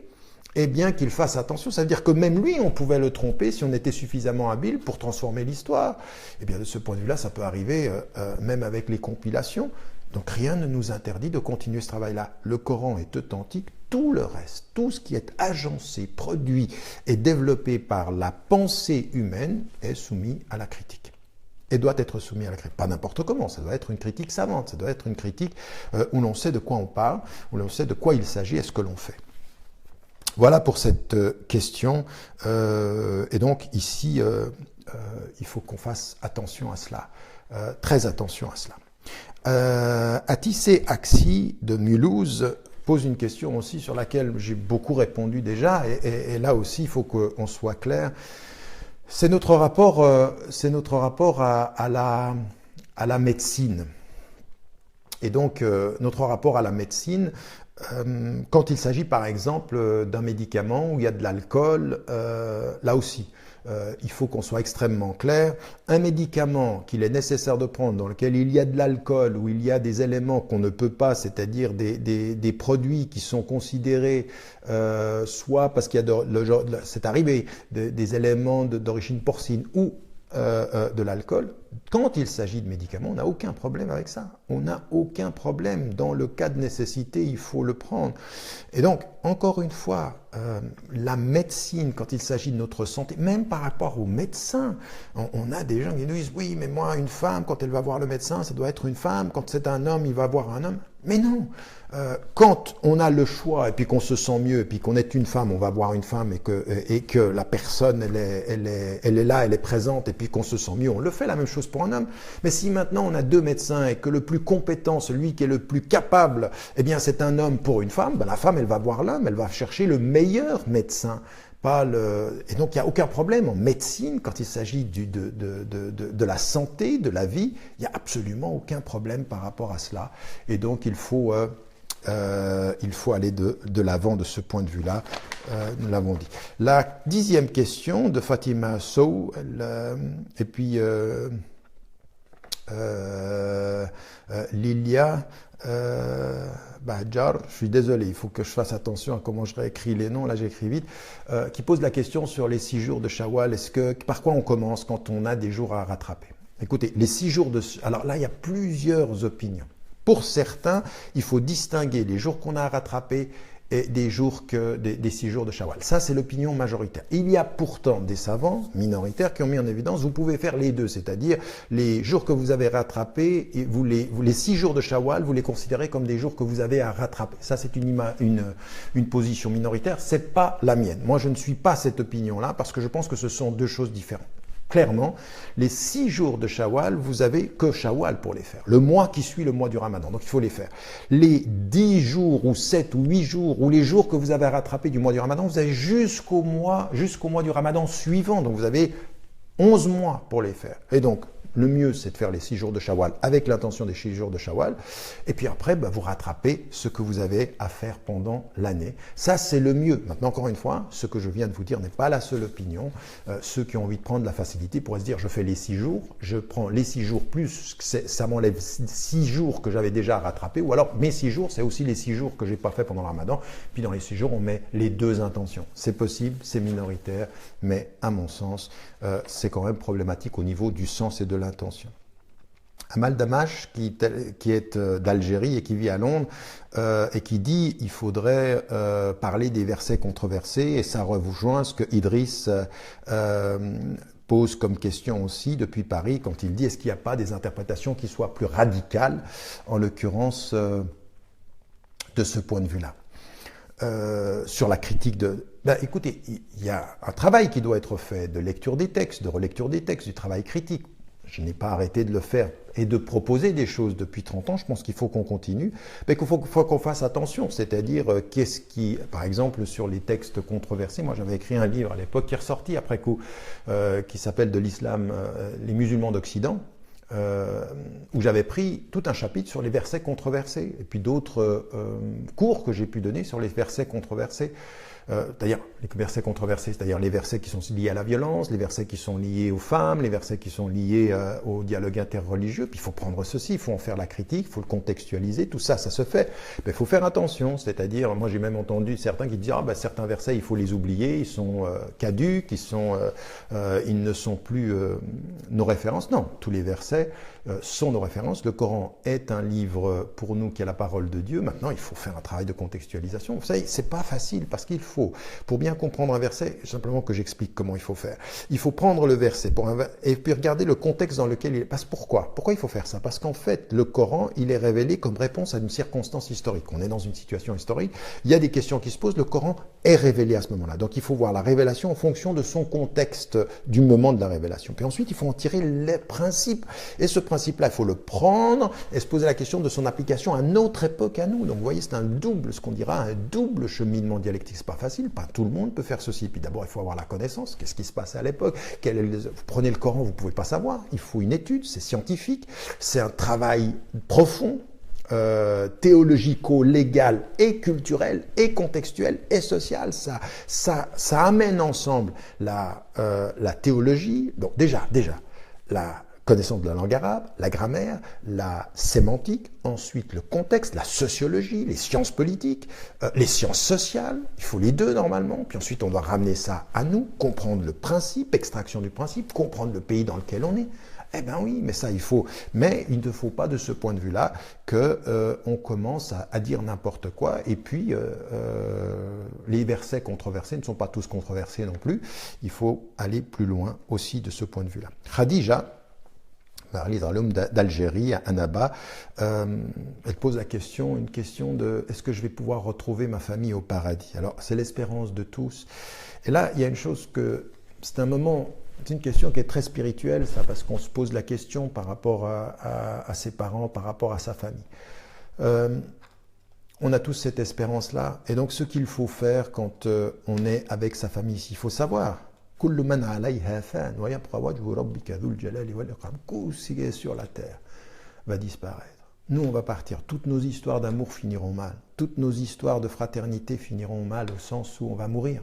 eh bien qu'il fasse attention. Ça veut dire que même lui, on pouvait le tromper si on était suffisamment habile pour transformer l'histoire. Eh bien de ce point de vue-là, ça peut arriver même avec les compilations. Donc rien ne nous interdit de continuer ce travail-là. Le Coran est authentique, tout le reste, tout ce qui est agencé, produit et développé par la pensée humaine est soumis à la critique. Et doit être soumis à la critique. Pas n'importe comment, ça doit être une critique savante, ça doit être une critique où l'on sait de quoi on parle, où l'on sait de quoi il s'agit et ce que l'on fait. Voilà pour cette question. Et donc ici, il faut qu'on fasse attention à cela, très attention à cela. Atissé Axi de Mulhouse pose une question aussi sur laquelle j'ai beaucoup répondu déjà, et là aussi il faut qu'on soit clair. C'est notre rapport à la médecine. Et donc notre rapport à la médecine. Quand il s'agit par exemple d'un médicament où il y a de l'alcool, là aussi, il faut qu'on soit extrêmement clair. Un médicament qu'il est nécessaire de prendre dans lequel il y a de l'alcool, où il y a des éléments qu'on ne peut pas, c'est-à-dire des produits qui sont considérés soit parce qu'il y a c'est arrivé, des éléments d'origine porcine ou de l'alcool, quand il s'agit de médicaments, on n'a aucun problème avec ça. On n'a aucun problème. Dans le cas de nécessité, il faut le prendre. Et donc, encore une fois, la médecine, quand il s'agit de notre santé, même par rapport aux médecins, on a des gens qui nous disent « Oui, mais moi, une femme, quand elle va voir le médecin, ça doit être une femme. Quand c'est un homme, il va voir un homme. » Mais non, quand on a le choix et puis qu'on se sent mieux et puis qu'on est une femme, on va voir une femme et que la personne elle est là, elle est présente et puis qu'on se sent mieux, on le fait la même chose pour un homme. Mais si maintenant on a deux médecins et que le plus compétent, celui qui est le plus capable, eh bien c'est un homme pour une femme, ben la femme elle va voir l'homme, elle va chercher le meilleur médecin. Et donc il n'y a aucun problème en médecine quand il s'agit de la santé, de la vie, il n'y a absolument aucun problème par rapport à cela. Et donc il faut aller de l'avant de ce point de vue-là, nous l'avons dit. La 10e question de Fatima Sow, et puis Lilia Bahjar, je suis désolé, il faut que je fasse attention à comment je réécris les noms, là j'écris vite, qui pose la question sur les 6 jours de Shawwal, par quoi on commence quand on a des jours à rattraper? Écoutez, les 6 jours de... Alors là, il y a plusieurs opinions. Pour certains, il faut distinguer les jours qu'on a à rattraper et des 6 jours de Shawwal. Ça, c'est l'opinion majoritaire. Il y a pourtant des savants minoritaires qui ont mis en évidence, vous pouvez faire les deux, c'est-à-dire les jours que vous avez rattrapés, et les 6 jours de Shawwal, vous les considérez comme des jours que vous avez à rattraper. Ça, c'est une position minoritaire, c'est pas la mienne. Moi, je ne suis pas cette opinion-là parce que je pense que ce sont deux choses différentes. Clairement, les 6 jours de Shawwal, vous avez que Shawwal pour les faire. Le mois qui suit le mois du Ramadan, donc il faut les faire. Les 10 jours ou 7 ou 8 jours ou les jours que vous avez rattrapés du mois du Ramadan, vous avez jusqu'au mois du Ramadan suivant. Donc vous avez 11 mois pour les faire. Et donc, Le mieux, c'est de faire les 6 jours de Shawwal avec l'intention des 6 jours de Shawwal. Et puis après, vous rattrapez ce que vous avez à faire pendant l'année. Ça, c'est le mieux. Maintenant, encore une fois, ce que je viens de vous dire n'est pas la seule opinion. Ceux qui ont envie de prendre la facilité pourraient se dire, je fais les 6 jours, je prends les 6 jours plus, ça m'enlève 6 jours que j'avais déjà à rattraper, ou alors mes 6 jours, c'est aussi les 6 jours que j'ai pas fait pendant le Ramadan. Puis dans les 6 jours, on met les 2 intentions. C'est possible, c'est minoritaire, mais à mon sens, c'est quand même problématique au niveau du sens et de l'intention. Amal Damash, qui est d'Algérie et qui vit à Londres, et qui dit il faudrait parler des versets controversés, et ça rejoint ce que Idriss pose comme question aussi depuis Paris, quand il dit est-ce qu'il n'y a pas des interprétations qui soient plus radicales, en l'occurrence de ce point de vue-là. Sur la critique de... écoutez, il y a un travail qui doit être fait, de lecture des textes, de relecture des textes, du travail critique. Je n'ai pas arrêté de le faire et de proposer des choses depuis 30 ans. Je pense qu'il faut qu'on continue, mais qu'il faut qu'on fasse attention. C'est-à-dire, qu'est-ce qui, par exemple, sur les textes controversés, moi j'avais écrit un livre à l'époque qui est ressorti après coup, qui s'appelle de l'islam, les musulmans d'Occident, où j'avais pris tout un chapitre sur les versets controversés, et puis d'autres cours que j'ai pu donner sur les versets controversés. C'est-à-dire les versets controversés, c'est-à-dire les versets qui sont liés à la violence, les versets qui sont liés aux femmes, les versets qui sont liés au dialogue interreligieux. Puis il faut prendre ceci, il faut en faire la critique, il faut le contextualiser, tout ça, ça se fait. Mais il faut faire attention, c'est-à-dire, moi j'ai même entendu certains qui disent certains versets il faut les oublier, ils sont caducs, ils ne sont plus nos références. Non, tous les versets sont nos références. Le Coran est un livre pour nous qui est la parole de Dieu. Maintenant, il faut faire un travail de contextualisation. Vous savez, c'est pas facile parce qu'il faut, pour bien comprendre un verset, simplement que j'explique comment il faut faire. Il faut prendre le verset et puis regarder le contexte dans lequel il est. Pourquoi il faut faire ça? Parce qu'en fait, le Coran, il est révélé comme réponse à une circonstance historique. On est dans une situation historique. Il y a des questions qui se posent. Le Coran est révélé à ce moment-là. Donc, il faut voir la révélation en fonction de son contexte du moment de la révélation. Puis ensuite, il faut en tirer les principes. Et ce principe-là, il faut le prendre et se poser la question de son application à notre époque, à nous. Donc, vous voyez, c'est un double, ce qu'on dira, un double cheminement dialectique. C'est pas facile, pas tout le monde peut faire ceci. Puis d'abord, il faut avoir la connaissance. Qu'est-ce qui se passait à l'époque? Vous prenez le Coran, vous pouvez pas savoir. Il faut une étude, c'est scientifique, c'est un travail profond, théologico-légal et culturel et contextuel et social. Ça amène ensemble la théologie. Donc déjà, la connaissance de la langue arabe, la grammaire, la sémantique, ensuite le contexte, la sociologie, les sciences politiques, les sciences sociales, il faut les deux normalement, puis ensuite on doit ramener ça à nous, comprendre le principe, extraction du principe, comprendre le pays dans lequel on est. Eh bien oui, mais ça il faut. Mais il ne faut pas de ce point de vue-là qu'on commence à dire n'importe quoi. Et puis, les versets controversés ne sont pas tous controversés non plus. Il faut aller plus loin aussi de ce point de vue-là. Khadija, d'Algérie, à Annaba, elle pose une question de est-ce que je vais pouvoir retrouver ma famille au paradis? Alors, c'est l'espérance de tous. Et là, il y a une chose c'est une question qui est très spirituelle, ça, parce qu'on se pose la question par rapport à ses parents, par rapport à sa famille. On a tous cette espérance-là, et donc ce qu'il faut faire quand on est avec sa famille, il faut savoir. Tout ce qui est sur la terre va disparaître. Nous, on va partir. Toutes nos histoires d'amour finiront mal. Toutes nos histoires de fraternité finiront mal au sens où on va mourir,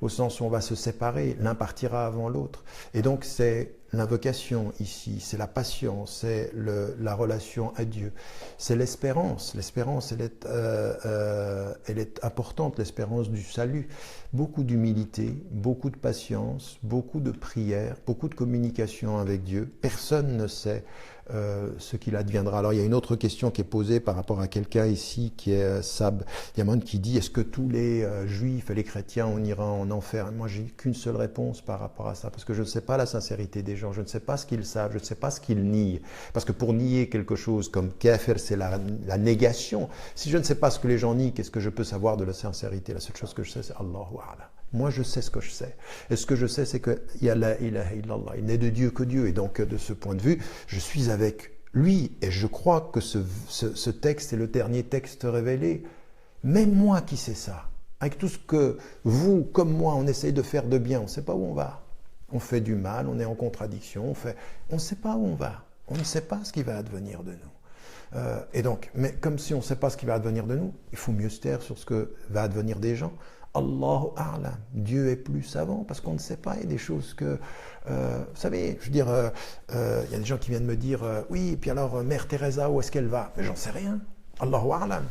au sens où on va se séparer. L'un partira avant l'autre. Et donc, c'est l'invocation ici, c'est la patience, c'est la relation à Dieu, c'est l'espérance. L'espérance, elle est importante, l'espérance du salut. Beaucoup d'humilité, beaucoup de patience, beaucoup de prière, beaucoup de communication avec Dieu. Personne ne sait ce qu'il adviendra. Alors il y a une autre question qui est posée par rapport à quelqu'un ici qui est Sab Yaman qui dit est-ce que tous les juifs et les chrétiens on ira en enfer? Et moi j'ai qu'une seule réponse par rapport à ça parce que je ne sais pas la sincérité des gens, je ne sais pas ce qu'ils savent, je ne sais pas ce qu'ils nient. Parce que pour nier quelque chose comme kafir, c'est la négation. Si je ne sais pas ce que les gens nient, qu'est-ce que je peux savoir de la sincérité? La seule chose que je sais c'est Allahu A'lam. Moi, je sais ce que je sais. Et ce que je sais, c'est qu'il y a la ilaha illallah. Il n'est de Dieu que Dieu. Et donc, de ce point de vue, je suis avec lui. Et je crois que ce texte est le dernier texte révélé. Même moi qui sais ça, avec tout ce que vous, comme moi, on essaye de faire de bien, on ne sait pas où on va. On fait du mal, on est en contradiction, on ne sait pas où on va. On ne sait pas ce qui va advenir de nous. Et donc, mais comme si on ne sait pas ce qui va advenir de nous, il faut mieux se taire sur ce que va advenir des gens. Allahu A'lam, Dieu est plus savant parce qu'on ne sait pas. Il y a des choses que, vous savez, je veux dire, il y a des gens qui viennent me dire, oui, et puis alors Mère Teresa, où est-ce qu'elle va? Mais j'en sais rien. Allahu A'lam.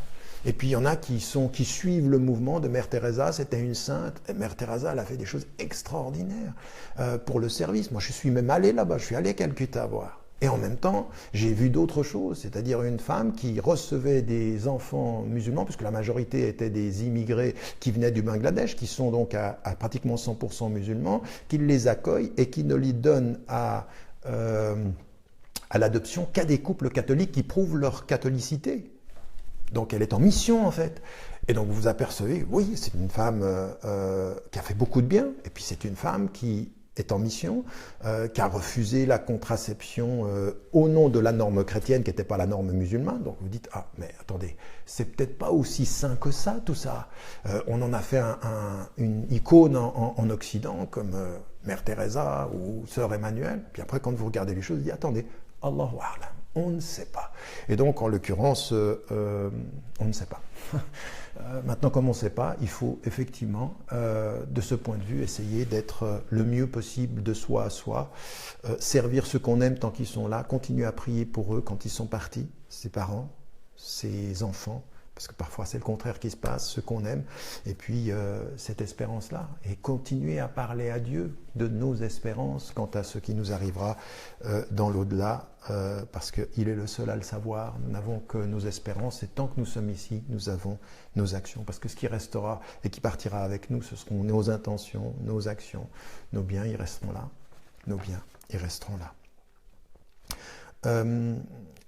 Et puis il y en a qui suivent le mouvement de Mère Teresa, c'était une sainte. Et Mère Teresa, elle a fait des choses extraordinaires pour le service. Moi, je suis même allé là-bas, je suis allé à Calcutta voir. Et en même temps, j'ai vu d'autres choses, c'est-à-dire une femme qui recevait des enfants musulmans, puisque la majorité étaient des immigrés qui venaient du Bangladesh, qui sont donc à pratiquement 100% musulmans, qui les accueille et qui ne les donne à l'adoption qu'à des couples catholiques qui prouvent leur catholicité. Donc elle est en mission en fait. Et donc vous vous apercevez, oui, c'est une femme qui a fait beaucoup de bien, et puis c'est une femme qui est en mission, qui a refusé la contraception au nom de la norme chrétienne qui n'était pas la norme musulmane. Donc vous dites, ah mais attendez, c'est peut-être pas aussi sain que ça tout ça. On en a fait une icône en Occident comme Mère Teresa ou Sœur Emmanuel. Puis après quand vous regardez les choses, vous dites, attendez, Allahu A'lam. On ne sait pas. Et donc, en l'occurrence, on ne sait pas. Maintenant, comme on ne sait pas, il faut effectivement, de ce point de vue, essayer d'être le mieux possible de soi à soi, servir ceux qu'on aime tant qu'ils sont là, continuer à prier pour eux quand ils sont partis, ses parents, ses enfants, parce que parfois c'est le contraire qui se passe, ceux qu'on aime, et puis cette espérance-là, et continuer à parler à Dieu de nos espérances quant à ce qui nous arrivera dans l'au-delà, parce qu'il est le seul à le savoir. Nous n'avons que nos espérances, et tant que nous sommes ici, nous avons nos actions, parce que ce qui restera et qui partira avec nous, ce seront nos intentions, nos actions, nos biens, ils resteront là, nos biens, ils resteront là.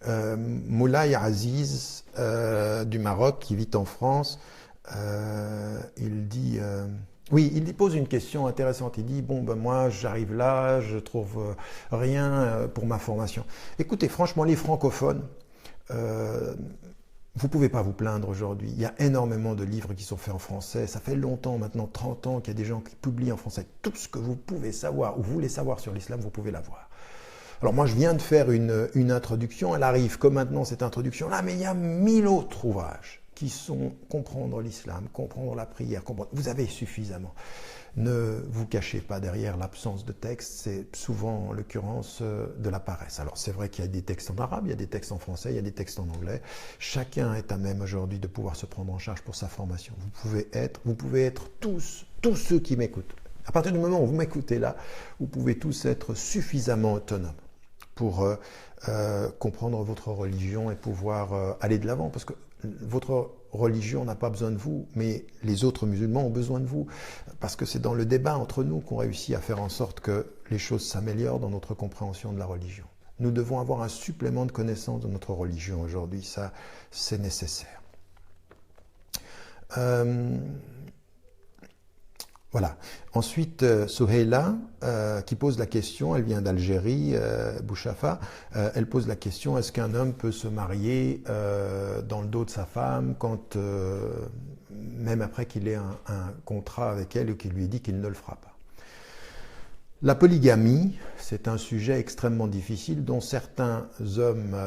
Moulay Aziz du Maroc qui vit en France, il dit il pose une question intéressante. Il dit bon ben moi j'arrive là, je trouve rien pour ma formation. Écoutez, franchement, les francophones, vous pouvez pas vous plaindre aujourd'hui. Il y a énormément de livres qui sont faits en français. Ça fait longtemps, maintenant 30 ans, qu'il y a des gens qui publient en français. Tout ce que vous pouvez savoir ou voulez savoir sur l'islam, vous pouvez l'avoir. Alors moi, je viens de faire une introduction. Elle arrive comme maintenant cette introduction-là, mais il y a 1000 autres ouvrages qui sont comprendre l'islam, comprendre la prière, comprendre. Vous avez suffisamment. Ne vous cachez pas derrière l'absence de texte. C'est souvent, en l'occurrence, de la paresse. Alors c'est vrai qu'il y a des textes en arabe, il y a des textes en français, il y a des textes en anglais. Chacun est à même aujourd'hui de pouvoir se prendre en charge pour sa formation. Vous pouvez être tous ceux qui m'écoutent. À partir du moment où vous m'écoutez là, vous pouvez tous être suffisamment autonomes pour comprendre votre religion et pouvoir aller de l'avant. Parce que votre religion n'a pas besoin de vous, mais les autres musulmans ont besoin de vous. Parce que c'est dans le débat entre nous qu'on réussit à faire en sorte que les choses s'améliorent dans notre compréhension de la religion. Nous devons avoir un supplément de connaissance de notre religion aujourd'hui. Ça, c'est nécessaire. Voilà. Ensuite, Souheila, qui pose la question, elle vient d'Algérie, Bouchafa, elle pose la question, est-ce qu'un homme peut se marier dans le dos de sa femme quand, même après qu'il ait un contrat avec elle ou qu'il lui dit qu'il ne le fera pas? La polygamie, c'est un sujet extrêmement difficile dont certains hommes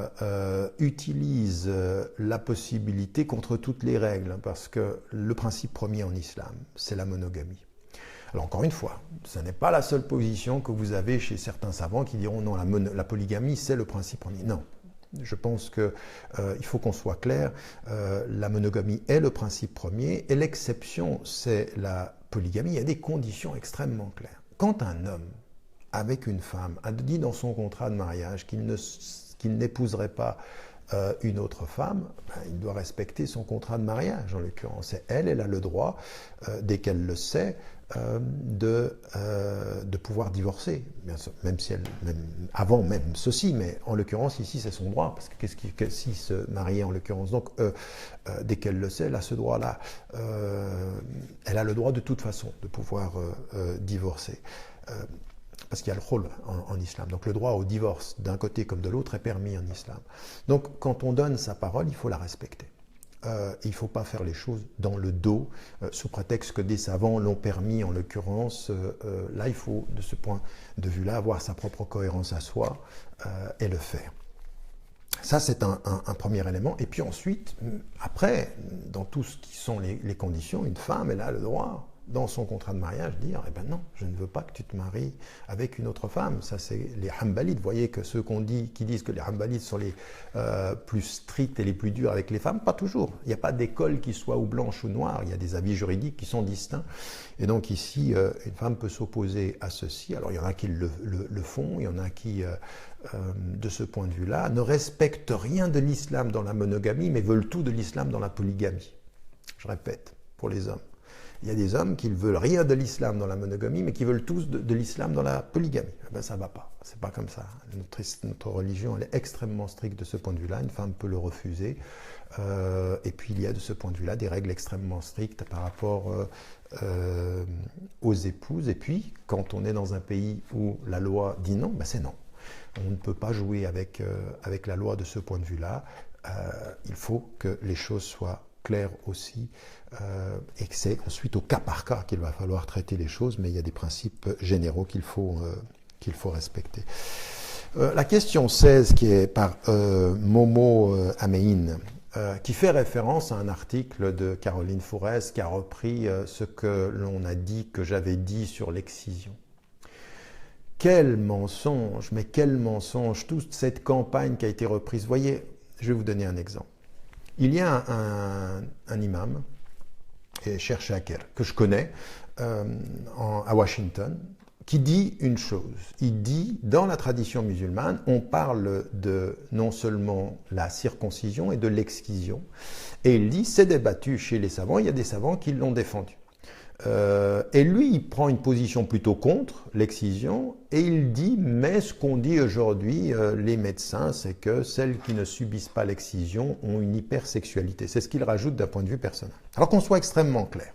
utilisent la possibilité contre toutes les règles, parce que le principe premier en islam, c'est la monogamie. Alors encore une fois, ce n'est pas la seule position que vous avez chez certains savants qui diront non, la polygamie c'est le principe premier. Non, je pense qu'il faut qu'on soit clair, la monogamie est le principe premier et l'exception c'est la polygamie. Il y a des conditions extrêmement claires. Quand un homme avec une femme a dit dans son contrat de mariage qu'il n'épouserait pas une autre femme, il doit respecter son contrat de mariage en l'occurrence. Et elle a le droit, dès qu'elle le sait, de pouvoir divorcer, bien sûr, avant même ceci, mais en l'occurrence ici c'est son droit, parce que s'il se mariait en l'occurrence, donc dès qu'elle le sait, elle a ce droit-là, elle a le droit de toute façon de pouvoir divorcer. Parce qu'il y a le khul en islam. Donc le droit au divorce d'un côté comme de l'autre est permis en islam. Donc quand on donne sa parole, il faut la respecter. il ne faut pas faire les choses dans le dos, sous prétexte que des savants l'ont permis, en l'occurrence. Là, il faut, de ce point de vue-là, avoir sa propre cohérence à soi et le faire. Ça, c'est un premier élément. Et puis ensuite, après, dans tout ce qui sont les conditions, une femme, elle a le droit, dans son contrat de mariage, dire « Eh ben non, je ne veux pas que tu te maries avec une autre femme ». Ça, c'est les Hanbalites. Vous voyez que ceux qui disent que les Hanbalites sont les plus stricts et les plus durs avec les femmes, pas toujours. Il n'y a pas d'école qui soit ou blanche ou noire. Il y a des avis juridiques qui sont distincts. Et donc ici, une femme peut s'opposer à ceci. Alors, il y en a qui le font, il y en a qui... de ce point de vue-là, ne respectent rien de l'islam dans la monogamie, mais veulent tout de l'islam dans la polygamie. Je répète, pour les hommes. Il y a des hommes qui ne veulent rien de l'islam dans la monogamie, mais qui veulent tous de l'islam dans la polygamie. Ben, ça ne va pas. C'est pas comme ça. Notre religion, elle est extrêmement stricte de ce point de vue-là. Une femme peut le refuser. Et puis, il y a de ce point de vue-là des règles extrêmement strictes par rapport aux épouses. Et puis, quand on est dans un pays où la loi dit non, ben c'est non. On ne peut pas jouer avec la loi de ce point de vue-là. Il faut que les choses soient claires aussi et que c'est ensuite au cas par cas qu'il va falloir traiter les choses, mais il y a des principes généraux qu'il faut respecter. La question 16 qui est par Momo Amein, qui fait référence à un article de Caroline Fourès qui a repris ce que l'on a dit, que j'avais dit sur l'excision. Quel mensonge, mais quel mensonge, toute cette campagne qui a été reprise. Vous voyez, je vais vous donner un exemple. Il y a un imam, Cher Shaker, que je connais, à Washington, qui dit une chose. Il dit, dans la tradition musulmane, on parle de non seulement la circoncision et de l'excision. Et il dit, c'est débattu chez les savants, il y a des savants qui l'ont défendu. Et lui, il prend une position plutôt contre l'excision et il dit, mais ce qu'on dit aujourd'hui, les médecins, c'est que celles qui ne subissent pas l'excision ont une hypersexualité. C'est ce qu'il rajoute d'un point de vue personnel. Alors qu'on soit extrêmement clair.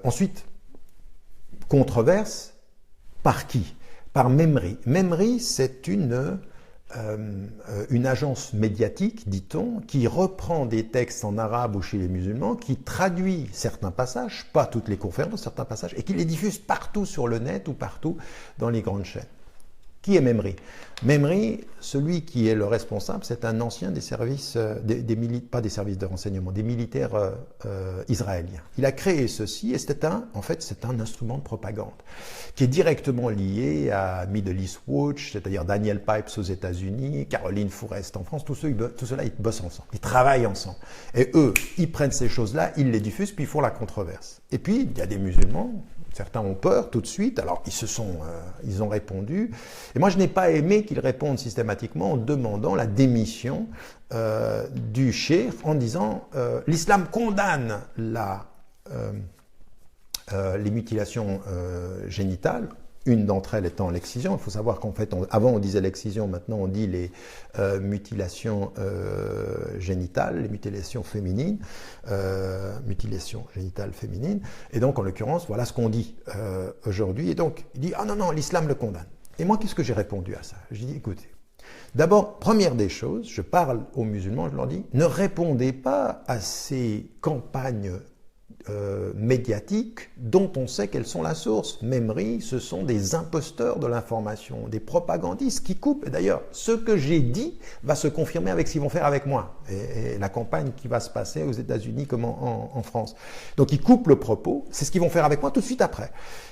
Ensuite, controverse, par qui? Par Memri. Memri, c'est une agence médiatique, dit-on, qui reprend des textes en arabe ou chez les musulmans, qui traduit certains passages, pas toutes les conférences, certains passages, et qui les diffuse partout sur le net ou partout dans les grandes chaînes. Qui est Memri? Memri, celui qui est le responsable, c'est un ancien des services, pas des services de renseignement, des militaires israéliens. Il a créé ceci et c'est un instrument de propagande qui est directement lié à Middle East Watch, c'est-à-dire Daniel Pipes aux États-Unis, Caroline Fourest en France, tout cela, ils bossent ensemble, ils travaillent ensemble. Et eux, ils prennent ces choses-là, ils les diffusent, puis ils font la controverse. Et puis, il y a des musulmans. Certains ont peur tout de suite, alors ils ont répondu. Et moi, je n'ai pas aimé qu'ils répondent systématiquement en demandant la démission du cheikh en disant l'islam condamne les mutilations génitales. Une d'entre elles étant l'excision. Il faut savoir qu'en fait, avant on disait l'excision, maintenant on dit les mutilations génitales, les mutilations féminines, mutilations génitales féminines. Et donc, en l'occurrence, voilà ce qu'on dit aujourd'hui. Et donc, il dit, ah non, l'islam le condamne. Et moi, qu'est-ce que j'ai répondu à ça? J'ai dit, écoutez, d'abord, première des choses, je parle aux musulmans, je leur dis, ne répondez pas à ces campagnes médiatiques dont on sait quelles sont la source. Memri, ce sont des imposteurs de l'information, des propagandistes qui coupent. Et d'ailleurs, ce que j'ai dit va se confirmer avec ce qu'ils vont faire avec moi et la campagne qui va se passer aux États-Unis comme en France. Donc ils coupent le propos, c'est ce qu'ils vont faire avec moi tout de suite après.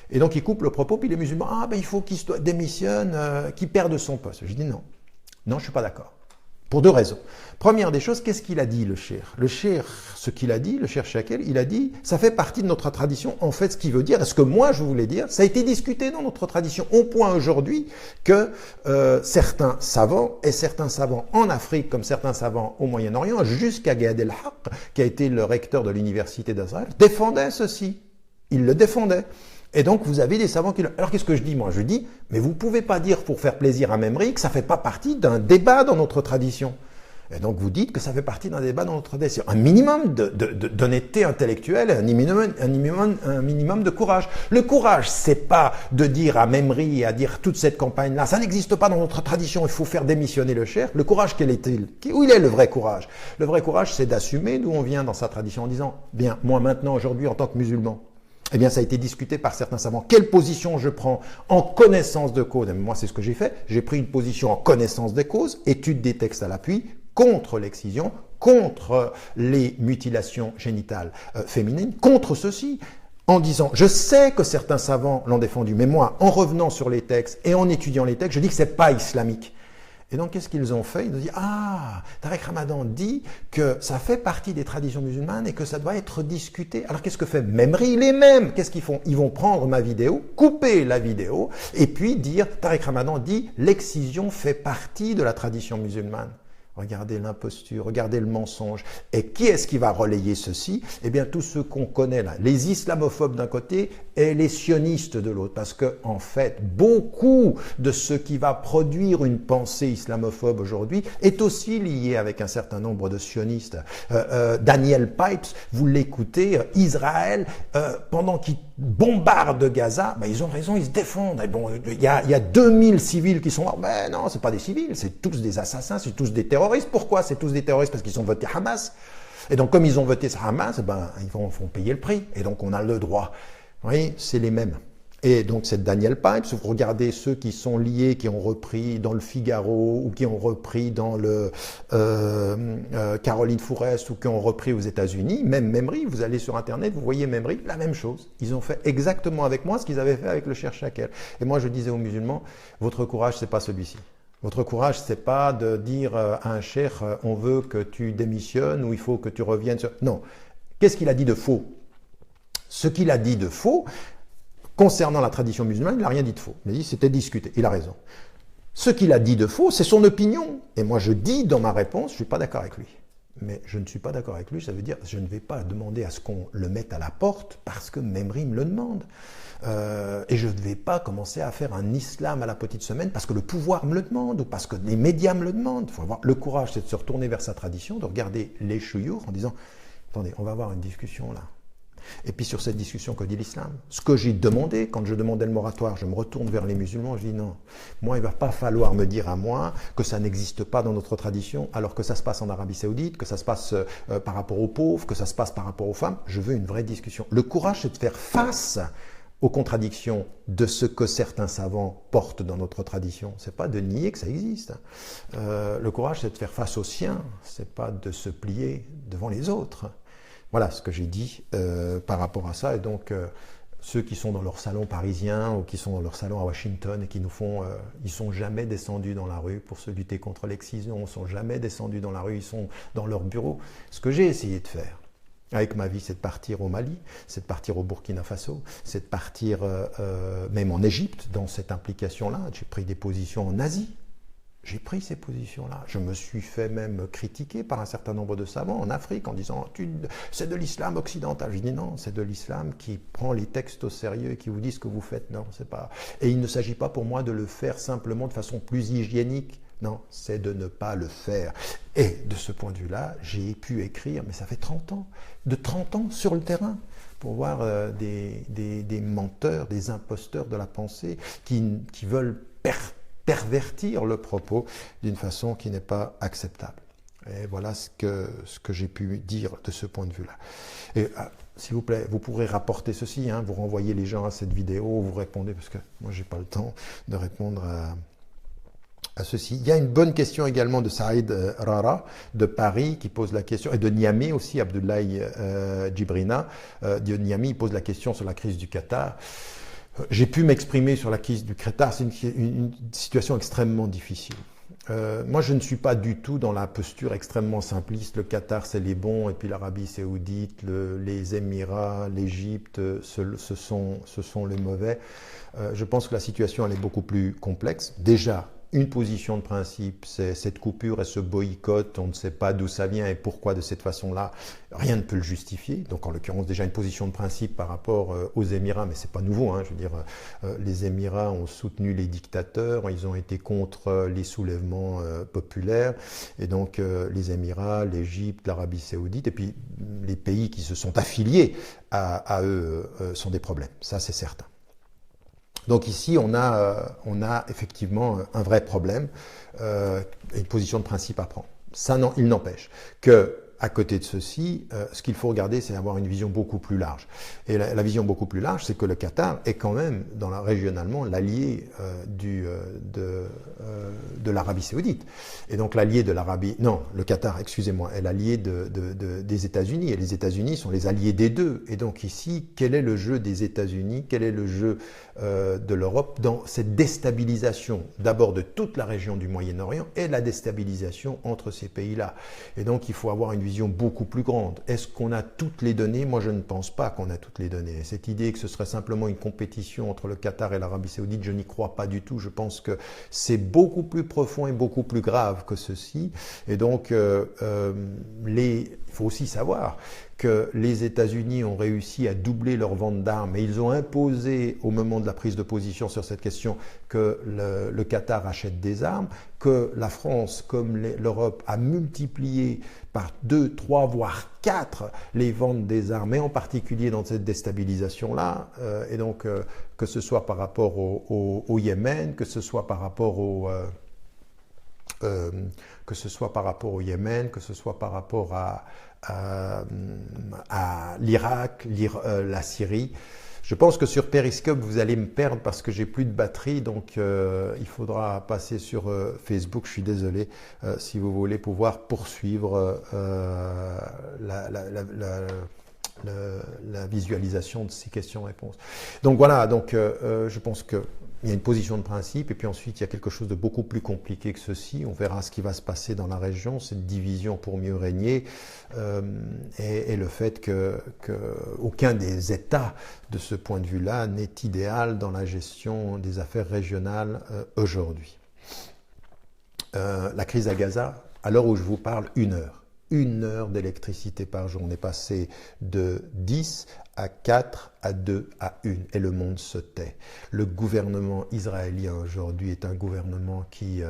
Et donc ils coupent le propos, puis les musulmans, il faut qu'il démissionne, qu'il perde son poste. Je dis non, je ne suis pas d'accord. Pour deux raisons. Première des choses, qu'est-ce qu'il a dit le cheikh? Le cheikh, ce qu'il a dit, le cheikh Shakel, il a dit, ça fait partie de notre tradition. En fait, ce qu'il veut dire, et ce que moi je voulais dire, ça a été discuté dans notre tradition, au point aujourd'hui que certains savants, et certains savants en Afrique, comme certains savants au Moyen-Orient, jusqu'à Gad el-Haq, qui a été le recteur de l'université d'Azhar, défendaient ceci. Il le défendait. Et donc, vous avez des savants qui... Alors, qu'est-ce que je dis, moi? Je dis, mais vous ne pouvez pas dire, pour faire plaisir à Memri, que ça ne fait pas partie d'un débat dans notre tradition. Et donc vous dites que ça fait partie d'un débat dans notre décision. Un minimum d'honnêteté intellectuelle, un minimum de courage. Le courage, c'est pas de dire à Memri et à dire toute cette campagne-là, ça n'existe pas dans notre tradition, il faut faire démissionner le cheikh. Le courage, quel est-il? Où il est le vrai courage? Le vrai courage, c'est d'assumer d'où on vient dans sa tradition en disant, bien, moi maintenant, aujourd'hui, en tant que musulman, eh bien, ça a été discuté par certains savants. Quelle position je prends en connaissance de cause? Et moi, c'est ce que j'ai fait. J'ai pris une position en connaissance des causes, étude des textes à l'appui, contre l'excision, contre les mutilations génitales féminines, contre ceci, en disant, je sais que certains savants l'ont défendu, mais moi, en revenant sur les textes et en étudiant les textes, je dis que c'est pas islamique. Et donc, qu'est-ce qu'ils ont fait? Ils ont dit, ah, Tariq Ramadan dit que ça fait partie des traditions musulmanes et que ça doit être discuté. Alors, qu'est-ce que fait Memri? Les mêmes, qu'est-ce qu'ils font? Ils vont prendre ma vidéo, couper la vidéo, et puis dire, Tariq Ramadan dit, l'excision fait partie de la tradition musulmane. Regardez l'imposture, regardez le mensonge. Et qui est-ce qui va relayer ceci? Eh bien, tous ceux qu'on connaît là, les islamophobes d'un côté et les sionistes de l'autre. Parce que, en fait, beaucoup de ce qui va produire une pensée islamophobe aujourd'hui est aussi lié avec un certain nombre de sionistes. Daniel Pipes, vous l'écoutez, Israël, pendant qu'il bombarde Gaza, ben, ils ont raison, ils se défendent. Et bon, il y a 2000 civils qui sont morts. Ben non, c'est pas des civils, c'est tous des assassins, c'est tous des terroristes. Pourquoi c'est tous des terroristes? Parce qu'ils ont voté Hamas. Et donc, comme ils ont voté Hamas, ben, ils vont payer le prix. Et donc, on a le droit. Vous voyez, c'est les mêmes. Et donc, c'est Daniel Pipes. Vous regardez ceux qui sont liés, qui ont repris dans le Figaro, ou qui ont repris dans le Caroline Fourest, ou qui ont repris aux États-Unis. Même Memri, vous allez sur Internet, vous voyez Memri, la même chose. Ils ont fait exactement avec moi ce qu'ils avaient fait avec le Cheikh Shakel. Et moi, je disais aux musulmans, votre courage, c'est pas celui-ci. Votre courage, c'est pas de dire à un cheikh, on veut que tu démissionnes ou il faut que tu reviennes sur... Non. Qu'est-ce qu'il a dit de faux? Ce qu'il a dit de faux, concernant la tradition musulmane, il n'a rien dit de faux. Il a dit c'était discuté. Il a raison. Ce qu'il a dit de faux, c'est son opinion. Et moi, je dis dans ma réponse, je ne suis pas d'accord avec lui. Mais je ne suis pas d'accord avec lui, ça veut dire je ne vais pas demander à ce qu'on le mette à la porte parce que Memri me le demande. Et je ne vais pas commencer à faire un islam à la petite semaine parce que le pouvoir me le demande ou parce que les médias me le demandent. Il faut avoir le courage, c'est de se retourner vers sa tradition, de regarder les chouyours en disant attendez, on va avoir une discussion là. Et puis sur cette discussion, que dit l'islam? Ce que j'ai demandé, quand je demandais le moratoire, je me retourne vers les musulmans, je dis non, moi il ne va pas falloir me dire à moi que ça n'existe pas dans notre tradition, alors que ça se passe en Arabie Saoudite, que ça se passe par rapport aux pauvres, que ça se passe par rapport aux femmes. Je veux une vraie discussion. Le courage, c'est de faire face aux contradictions de ce que certains savants portent dans notre tradition. C'est pas de nier que ça existe. Le courage, c'est de faire face aux siens, c'est pas de se plier devant les autres. Voilà ce que j'ai dit par rapport à ça. Et donc, ceux qui sont dans leur salon parisien ou qui sont dans leur salon à Washington et qui nous font... ils sont jamais descendus dans la rue pour se lutter contre l'excision, ils sont jamais descendus dans la rue, ils sont dans leur bureau. Ce que j'ai essayé de faire avec ma vie, c'est de partir au Mali, c'est de partir au Burkina Faso, c'est de partir même en Égypte dans cette implication-là. J'ai pris des positions en Asie. J'ai pris ces positions-là. Je me suis fait même critiquer par un certain nombre de savants en Afrique en disant c'est de l'islam occidental. Je dis non, c'est de l'islam qui prend les textes au sérieux et qui vous dit ce que vous faites. Non, c'est pas. Et il ne s'agit pas pour moi de le faire simplement de façon plus hygiénique. Non, c'est de ne pas le faire. Et de ce point de vue-là, j'ai pu écrire, mais ça fait 30 ans, de 30 ans sur le terrain, pour voir des menteurs, des imposteurs de la pensée qui veulent pervertir le propos d'une façon qui n'est pas acceptable. Et voilà ce que j'ai pu dire de ce point de vue-là. Et s'il vous plaît, vous pourrez rapporter ceci, vous renvoyez les gens à cette vidéo, vous répondez, parce que moi, j'ai pas le temps de répondre à ceci. Il y a une bonne question également de Saïd Rara de Paris qui pose la question, et de Niamey aussi, Abdoulaye Djibrina de Niamey, il pose la question sur la crise du Qatar. J'ai pu m'exprimer sur la crise du Qatar, c'est une situation extrêmement difficile. Moi, je ne suis pas du tout dans la posture extrêmement simpliste. Le Qatar, c'est les bons, et puis l'Arabie Saoudite, les Émirats, l'Égypte, ce sont les mauvais. Je pense que la situation, elle est beaucoup plus complexe. Déjà, une position de principe, c'est cette coupure et ce boycott, on ne sait pas d'où ça vient et pourquoi de cette façon-là, rien ne peut le justifier. Donc en l'occurrence déjà une position de principe par rapport aux Émirats, mais c'est pas nouveau, hein, je veux dire, les Émirats ont soutenu les dictateurs, ils ont été contre les soulèvements populaires, et donc les Émirats, l'Égypte, l'Arabie Saoudite, et puis les pays qui se sont affiliés à eux sont des problèmes, ça c'est certain. Donc ici, on a effectivement un vrai problème, une position de principe à prendre. Ça, non, il n'empêche que, à côté de ceci, ce qu'il faut regarder, c'est avoir une vision beaucoup plus large. Et la vision beaucoup plus large, c'est que le Qatar est quand même, régionalement, l'allié de l'Arabie Saoudite. Et donc l'allié de le Qatar, excusez-moi, est l'allié des États-Unis. Et les États-Unis sont les alliés des deux. Et donc ici, quel est le jeu des États-Unis? Quel est le jeu de l'Europe dans cette déstabilisation, d'abord de toute la région du Moyen-Orient et la déstabilisation entre ces pays-là? Et donc il faut avoir une vision beaucoup plus grande. Est-ce qu'on a toutes les données? Moi, je ne pense pas qu'on a toutes les données. Cette idée que ce serait simplement une compétition entre le Qatar et l'Arabie Saoudite, je n'y crois pas du tout. Je pense que c'est beaucoup plus profond et beaucoup plus grave que ceci. Et donc, il faut aussi savoir que les États-Unis ont réussi à doubler leur vente d'armes et ils ont imposé au moment de la prise de position sur cette question que le Qatar achète des armes, que la France comme l'Europe a multiplié par 2, 3, voire 4 les ventes des armes, et en particulier dans cette déstabilisation-là, et donc que ce soit par rapport au Yémen, que ce soit par rapport Yémen, que ce soit par rapport à l'Irak, la Syrie. Je pense que sur Periscope, vous allez me perdre parce que j'ai plus de batterie, donc il faudra passer sur Facebook. Je suis désolé, si vous voulez pouvoir poursuivre la visualisation de ces questions-réponses. Donc voilà, je pense que il y a une position de principe, et puis ensuite il y a quelque chose de beaucoup plus compliqué que ceci. On verra ce qui va se passer dans la région, cette division pour mieux régner, et le fait qu'aucun des États, de ce point de vue-là, n'est idéal dans la gestion des affaires régionales aujourd'hui. La crise à Gaza, à l'heure où je vous parle, 1 heure. 1 heure d'électricité par jour. On est passé de 10 à 4 à 2 à 1 et le monde se tait. Le gouvernement israélien aujourd'hui est un gouvernement qui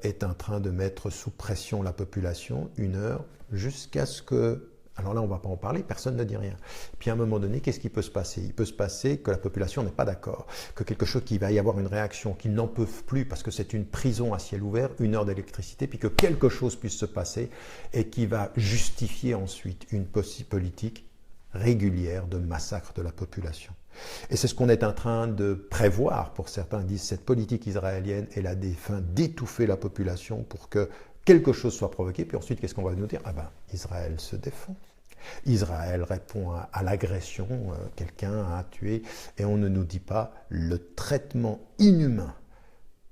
est en train de mettre sous pression la population 1 heure jusqu'à ce que... Alors là, on ne va pas en parler, personne ne dit rien. Puis à un moment donné, qu'est-ce qui peut se passer? Il peut se passer que la population n'est pas d'accord, que quelque chose qui va y avoir une réaction, qu'ils n'en peuvent plus parce que c'est une prison à ciel ouvert, 1 heure d'électricité, puis que quelque chose puisse se passer et qui va justifier ensuite une politique régulière de massacre de la population. Et c'est ce qu'on est en train de prévoir. Pour certains disent cette politique israélienne, elle a des fins d'étouffer la population pour que quelque chose soit provoqué, puis ensuite, qu'est-ce qu'on va nous dire? Ah ben, Israël se défend. Israël répond à l'agression, quelqu'un a tué, et on ne nous dit pas le traitement inhumain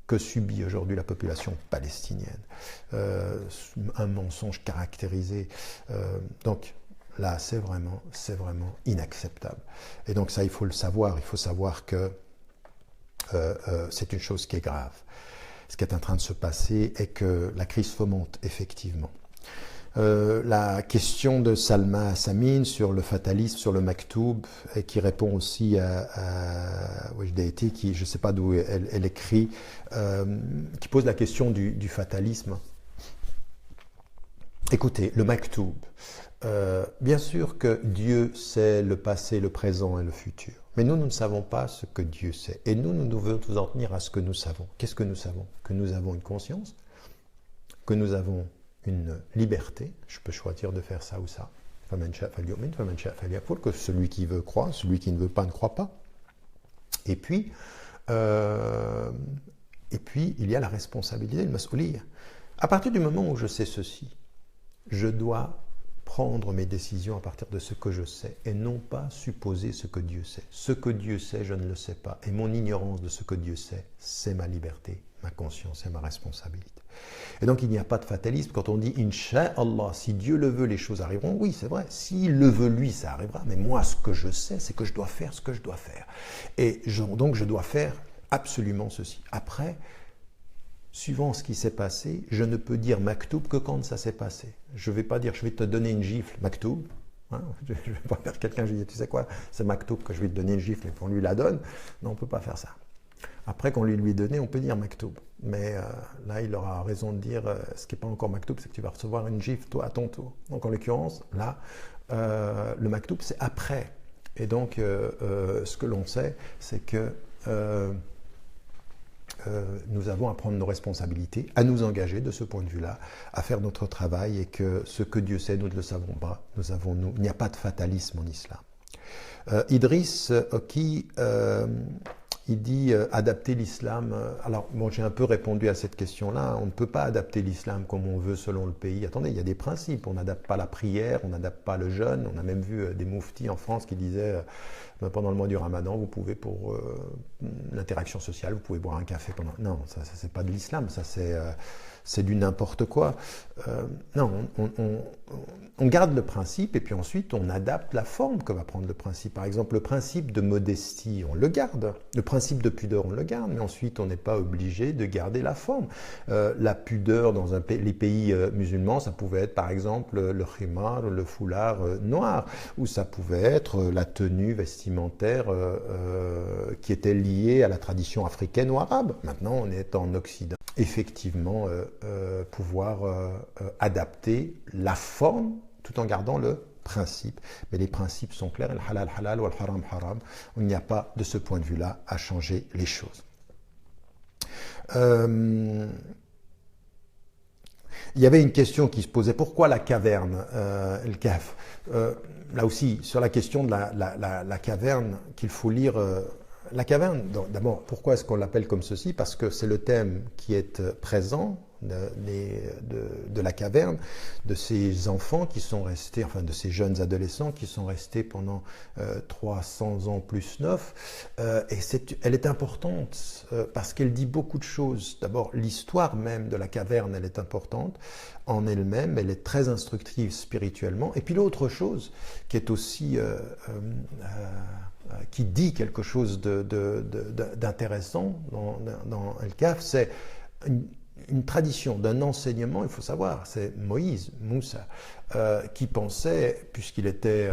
que subit aujourd'hui la population palestinienne. Un mensonge caractérisé. Donc là, c'est vraiment inacceptable. Et donc ça, il faut le savoir. Il faut savoir que c'est une chose qui est grave. Ce qui est en train de se passer est que la crise fomente effectivement. La question de Salma Samine sur le fatalisme, sur le maktoub, et qui répond aussi à Wajdaiti, qui, je ne sais pas d'où elle écrit, qui pose la question du fatalisme. Écoutez, le maktoub, bien sûr que Dieu sait le passé, le présent et le futur. Mais nous ne savons pas ce que Dieu sait. Et nous devons nous en tenir à ce que nous savons. Qu'est-ce que nous savons? Que nous avons une conscience, que nous avons une liberté. Je peux choisir de faire ça ou ça. Que celui qui veut croit, celui qui ne veut pas ne croit pas. Et puis il y a la responsabilité, le mas'ouliyya. À partir du moment où je sais ceci, je dois prendre mes décisions à partir de ce que je sais et non pas supposer ce que Dieu sait. Ce que Dieu sait, je ne le sais pas. Et mon ignorance de ce que Dieu sait, c'est ma liberté, ma conscience et ma responsabilité. Et donc il n'y a pas de fatalisme. Quand on dit « Inch'Allah », si Dieu le veut, les choses arriveront. Oui, c'est vrai. S'il le veut, lui, ça arrivera. Mais moi, ce que je sais, c'est que je dois faire ce que je dois faire. Et donc je dois faire absolument ceci. Après, suivant ce qui s'est passé, je ne peux dire maktoub que quand ça s'est passé. Je ne vais pas dire je vais te donner une gifle, maktoub. Hein, je ne vais pas faire quelqu'un, je dis tu sais quoi, c'est maktoub que je vais te donner une gifle et qu'on lui la donne. Non, on ne peut pas faire ça. Après qu'on lui donné, on peut dire maktoub. Mais là, il aura raison de dire ce qui n'est pas encore maktoub, c'est que tu vas recevoir une gifle toi à ton tour. Donc en l'occurrence, là, le maktoub, c'est après. Et donc, ce que l'on sait, c'est que nous avons à prendre nos responsabilités, à nous engager de ce point de vue-là, à faire notre travail et que ce que Dieu sait, nous ne le savons pas. Il n'y a pas de fatalisme en islam. Idriss Oki, il dit adapter l'islam. Alors, bon, j'ai un peu répondu à cette question-là. On ne peut pas adapter l'islam comme on veut selon le pays. Attendez, il y a des principes. On n'adapte pas la prière, on n'adapte pas le jeûne. On a même vu des mouftis en France qui disaient pendant le mois du Ramadan, vous pouvez pour l'interaction sociale, vous pouvez boire un café pendant. Non, ça c'est pas de l'islam. Ça c'est du n'importe quoi. Non, on garde le principe et puis ensuite on adapte la forme que va prendre le principe. Par exemple, le principe de modestie, on le garde. Le principe de pudeur, on le garde, mais ensuite on n'est pas obligé de garder la forme. La pudeur dans les pays musulmans, ça pouvait être par exemple le khimar, le foulard noir, ou ça pouvait être la tenue vestimentaire qui était liée à la tradition africaine ou arabe. Maintenant, on est en Occident. Effectivement, pouvoir adapter la forme tout en gardant le principe. Mais les principes sont clairs, le halal halal ou le haram haram. Il n'y a pas de ce point de vue-là à changer les choses. Il y avait une question qui se posait, pourquoi la caverne, le Kahf là aussi, sur la question de la caverne, qu'il faut lire... la caverne, d'abord, pourquoi est-ce qu'on l'appelle comme ceci? Parce que c'est le thème qui est présent de la caverne, de ces enfants qui sont restés, enfin de ces jeunes adolescents qui sont restés pendant 300 ans plus 9. Et elle est importante parce qu'elle dit beaucoup de choses. D'abord, l'histoire même de la caverne, elle est importante en elle-même, elle est très instructive spirituellement. Et puis l'autre chose qui est aussi... qui dit quelque chose d'intéressant dans El Kahf, c'est une tradition d'un enseignement, il faut savoir, c'est Moïse, Moussa, qui pensait, puisqu'il était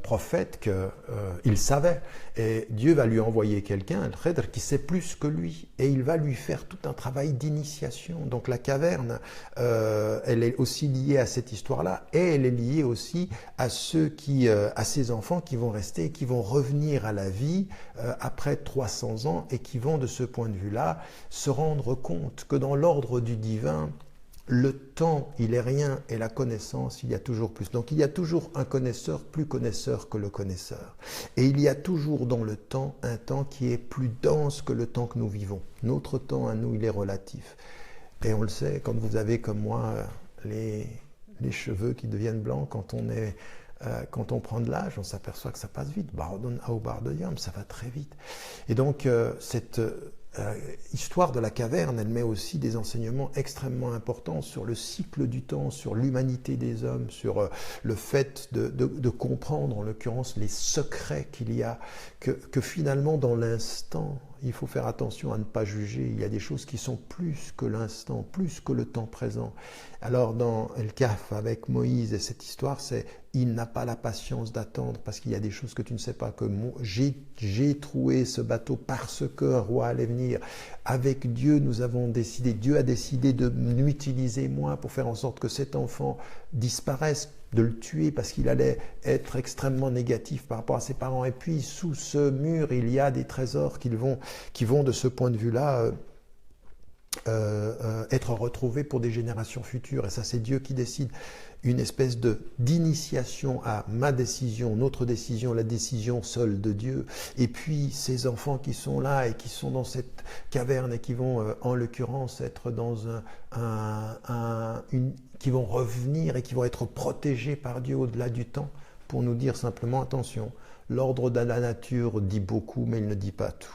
prophète, qu'il savait. Et Dieu va lui envoyer quelqu'un, le Khidr, qui sait plus que lui. Et il va lui faire tout un travail d'initiation. Donc la caverne, elle est aussi liée à cette histoire-là. Et elle est liée aussi à à ces enfants qui vont rester, qui vont revenir à la vie après 300 ans et qui vont, de ce point de vue-là, se rendre compte que dans l'ordre du divin, le temps, il est rien, et la connaissance, il y a toujours plus. Donc il y a toujours un connaisseur plus connaisseur que le connaisseur. Et il y a toujours dans le temps un temps qui est plus dense que le temps que nous vivons. Notre temps à nous, il est relatif. Et on le sait, quand vous avez comme moi les cheveux qui deviennent blancs, quand on prend de l'âge, on s'aperçoit que ça passe vite. Bardon au bardonium, ça va très vite. Et donc cette histoire de la caverne, elle met aussi des enseignements extrêmement importants sur le cycle du temps, sur l'humanité des hommes, sur le fait de comprendre, en l'occurrence, les secrets qu'il y a, que finalement, dans l'instant, il faut faire attention à ne pas juger. Il y a des choses qui sont plus que l'instant, plus que le temps présent. Alors, dans El Kahf, avec Moïse et cette histoire, c'est il n'a pas la patience d'attendre parce qu'il y a des choses que tu ne sais pas, que j'ai troué ce bateau parce qu'un roi allait venir. Avec Dieu, Dieu a décidé de m'utiliser moi pour faire en sorte que cet enfant disparaisse, de le tuer parce qu'il allait être extrêmement négatif par rapport à ses parents. Et puis, sous ce mur, il y a des trésors qui vont de ce point de vue-là être retrouvés pour des générations futures. Et ça, c'est Dieu qui décide. Une espèce d'initiation à ma décision, notre décision, la décision seule de Dieu. Et puis ces enfants qui sont là et qui sont dans cette caverne et qui vont, en l'occurrence, être dans qui vont revenir et qui vont être protégés par Dieu au-delà du temps, pour nous dire simplement, attention, l'ordre de la nature dit beaucoup, mais il ne dit pas tout.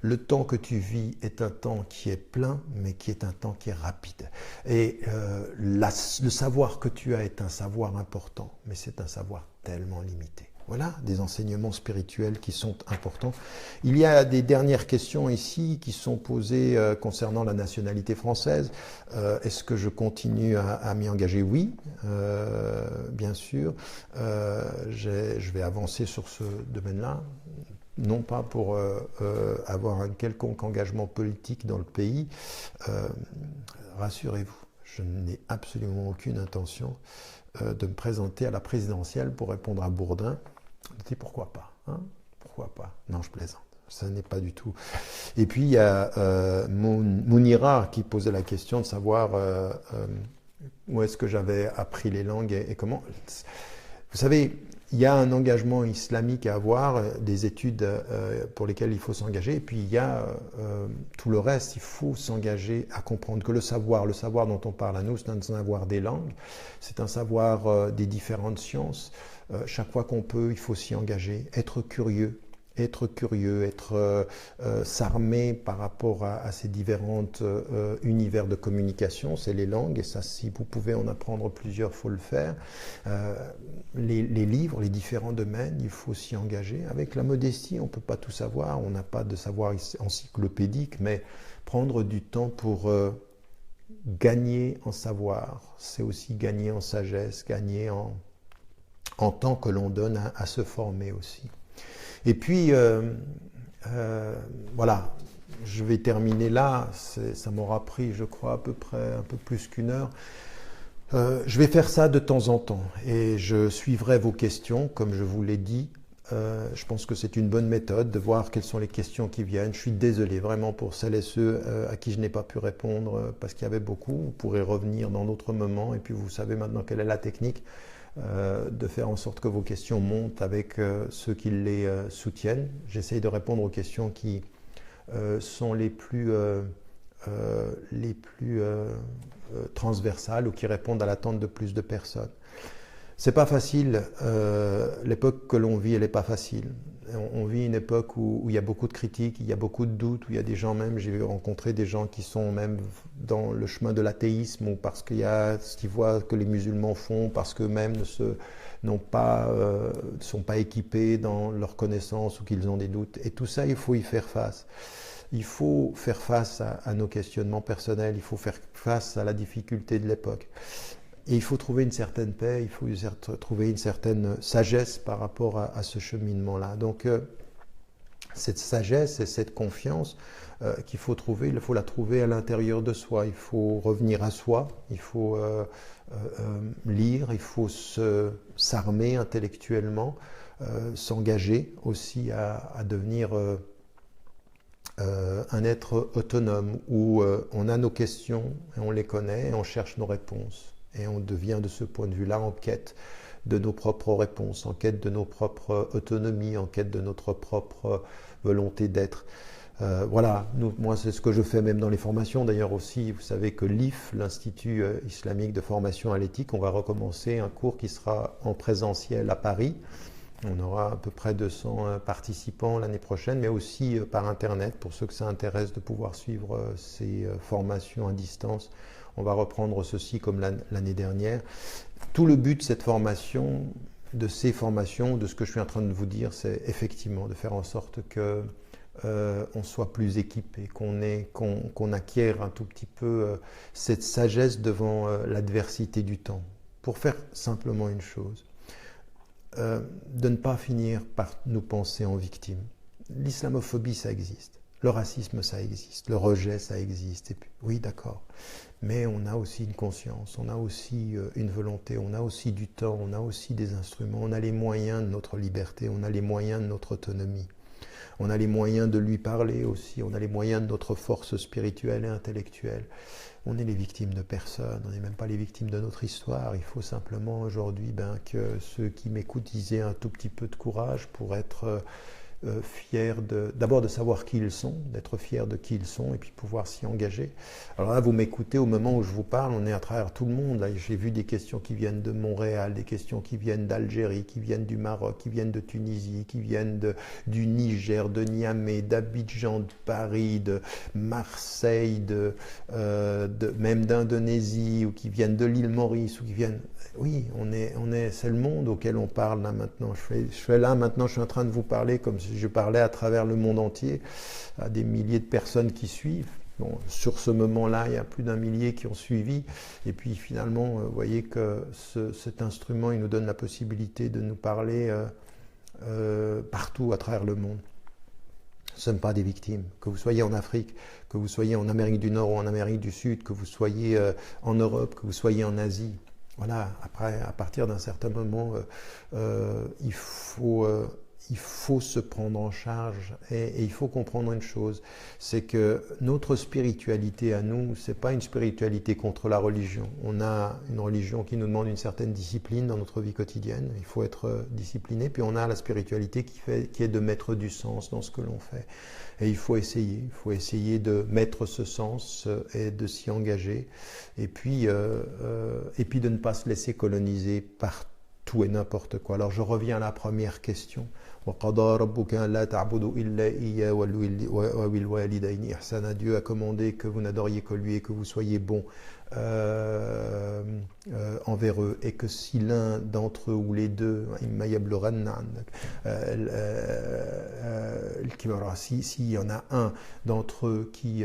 Le temps que tu vis est un temps qui est plein, mais qui est un temps qui est rapide. Et le savoir que tu as est un savoir important, mais c'est un savoir tellement limité. Voilà, des enseignements spirituels qui sont importants. Il y a des dernières questions ici qui sont posées concernant la nationalité française. Est-ce que je continue à m'y engager? Oui, bien sûr. Je vais avancer sur ce domaine-là. Non pas pour avoir un quelconque engagement politique dans le pays. Rassurez-vous, je n'ai absolument aucune intention de me présenter à la présidentielle pour répondre à Bourdin. Et pourquoi pas, hein? Pourquoi pas? Non, je plaisante. Ça n'est pas du tout. Et puis il y a Mounira qui posait la question de savoir où est-ce que j'avais appris les langues et comment. Vous savez, il y a un engagement islamique à avoir, des études pour lesquelles il faut s'engager, et puis il y a tout le reste. Il faut s'engager à comprendre que le savoir dont on parle à nous, c'est un savoir des langues, c'est un savoir des différentes sciences. Chaque fois qu'on peut, il faut s'y engager, être curieux, s'armer par rapport à ces différents univers de communication, c'est les langues, et ça, si vous pouvez en apprendre plusieurs, il faut le faire. Les livres, les différents domaines, il faut s'y engager. Avec la modestie, on ne peut pas tout savoir, on n'a pas de savoir encyclopédique, mais prendre du temps pour gagner en savoir, c'est aussi gagner en sagesse, gagner en temps que l'on donne à se former aussi. Et puis, voilà, je vais terminer là, ça m'aura pris, je crois, à peu près un peu plus qu'une heure. Je vais faire ça de temps en temps et je suivrai vos questions, comme je vous l'ai dit. Je pense que c'est une bonne méthode de voir quelles sont les questions qui viennent. Je suis désolé vraiment pour celles et ceux à qui je n'ai pas pu répondre parce qu'il y avait beaucoup. Vous pourrez revenir dans d'autres moments et puis vous savez maintenant quelle est la technique. De faire en sorte que vos questions montent avec ceux qui les soutiennent. J'essaye de répondre aux questions qui sont les plus transversales ou qui répondent à l'attente de plus de personnes. C'est pas facile, l'époque que l'on vit, elle n'est pas facile. On vit une époque où il y a beaucoup de critiques, il y a beaucoup de doutes, où il y a des gens même, j'ai rencontré des gens qui sont même dans le chemin de l'athéisme, ou parce qu'il y a ce qu'ils voient que les musulmans font, parce qu'eux-mêmes ne sont pas équipés dans leur connaissance ou qu'ils ont des doutes. Et tout ça, il faut y faire face. Il faut faire face à nos questionnements personnels, il faut faire face à la difficulté de l'époque. Et il faut trouver une certaine paix, il faut trouver une certaine sagesse par rapport à ce cheminement-là. Donc, cette sagesse et cette confiance qu'il faut trouver, il faut la trouver à l'intérieur de soi. Il faut revenir à soi, il faut lire, il faut s'armer intellectuellement, s'engager aussi à devenir un être autonome où on a nos questions et on les connaît et on cherche nos réponses. Et on devient de ce point de vue-là en quête de nos propres réponses, en quête de nos propres autonomies, en quête de notre propre volonté d'être. Voilà, moi c'est ce que je fais même dans les formations. D'ailleurs aussi, vous savez que l'IF, l'Institut islamique de formation à l'éthique, on va recommencer un cours qui sera en présentiel à Paris. On aura à peu près 200 participants l'année prochaine, mais aussi par Internet, pour ceux que ça intéresse de pouvoir suivre ces formations à distance. On va reprendre ceci comme l'année dernière. Tout le but de cette formation, de ces formations, de ce que je suis en train de vous dire, c'est effectivement de faire en sorte que on soit plus équipé, qu'on acquiert un tout petit peu cette sagesse devant l'adversité du temps. Pour faire simplement une chose, de ne pas finir par nous penser en victime. L'islamophobie, ça existe. Le racisme, ça existe. Le rejet, ça existe. Et puis, oui, d'accord. Mais on a aussi une conscience, on a aussi une volonté, on a aussi du temps, on a aussi des instruments, on a les moyens de notre liberté, on a les moyens de notre autonomie. On a les moyens de lui parler aussi, on a les moyens de notre force spirituelle et intellectuelle. On est les victimes de personne, on n'est même pas les victimes de notre histoire. Il faut simplement aujourd'hui que ceux qui m'écoutent aient un tout petit peu de courage pour être fiers d'abord de savoir qui ils sont, d'être fiers de qui ils sont et puis pouvoir s'y engager. Alors là, vous m'écoutez au moment où je vous parle, on est à travers tout le monde. J'ai vu des questions qui viennent de Montréal, des questions qui viennent d'Algérie, qui viennent du Maroc, qui viennent de Tunisie, qui viennent du Niger, de Niamey, d'Abidjan, de Paris, de Marseille, même d'Indonésie, ou qui viennent de l'île Maurice, ou qui viennent... Oui, c'est le monde auquel on parle là maintenant. Je suis en train de vous parler comme si je parlais à travers le monde entier, à des milliers de personnes qui suivent. Bon, sur ce moment-là, il y a plus d'un millier qui ont suivi. Et puis finalement, vous voyez que cet instrument, il nous donne la possibilité de nous parler partout à travers le monde. Nous ne sommes pas des victimes. Que vous soyez en Afrique, que vous soyez en Amérique du Nord ou en Amérique du Sud, que vous soyez en Europe, que vous soyez en Asie. Voilà, après, à partir d'un certain moment, il faut se prendre en charge et il faut comprendre une chose, c'est que notre spiritualité à nous, c'est pas une spiritualité contre la religion. On a une religion qui nous demande une certaine discipline dans notre vie quotidienne, il faut être discipliné, puis on a la spiritualité qui est de mettre du sens dans ce que l'on fait. Et il faut essayer de mettre ce sens et de s'y engager, et puis de ne pas se laisser coloniser par tout et n'importe quoi. Alors je reviens à la première question. وَقَضَى رَبُّكَ أَلَّا تَعْبُدُوا إِلَّا إِيَّاهُ وَبِالْوَالِدَيْنِ إِحْسَانًا. Dieu a commandé que vous n'adoriez que lui et que vous soyez bons envers eux, et que si l'un d'entre eux ou les deux, s'il y en a un d'entre eux qui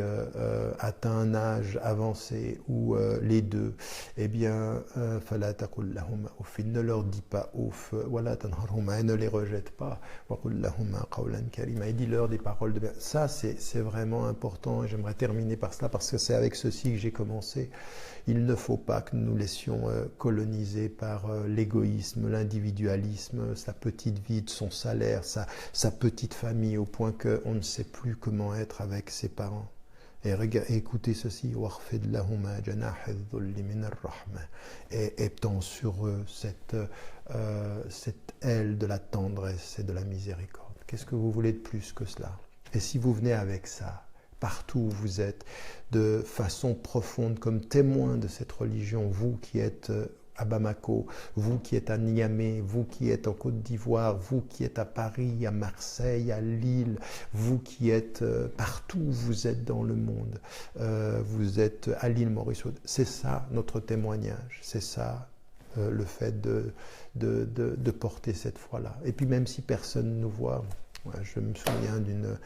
atteint un âge avancé, ou les deux, eh bien, فَلَا تَقُلْ لَهُمَا أُفٍّ, ne leur dis pas ouf, وَلَا تَنْهَرْهُمَا, et ne les rejette pas, وَقُلْ لَهُمَا قَوْلًا كَرِيمًا, et dis-leur des paroles de bien. Ça, c'est vraiment important, et j'aimerais terminer par cela, parce que c'est avec ceci que j'ai commencé. Il ne faut pas que nous nous laissions coloniser par l'égoïsme, l'individualisme, sa petite vie, de son salaire, sa petite famille, au point qu'on ne sait plus comment être avec ses parents. Et écoutez ceci, et étends sur eux cette aile de la tendresse et de la miséricorde. Qu'est-ce que vous voulez de plus que cela? Et si vous venez avec ça, partout où vous êtes, de façon profonde, comme témoin de cette religion, vous qui êtes à Bamako, vous qui êtes à Niamey, vous qui êtes en Côte d'Ivoire, vous qui êtes à Paris, à Marseille, à Lille, vous qui êtes partout où vous êtes dans le monde, vous êtes à l'île Maurice, c'est ça notre témoignage, c'est ça le fait de porter cette foi-là. Et puis même si personne ne nous voit, je me souviens d'une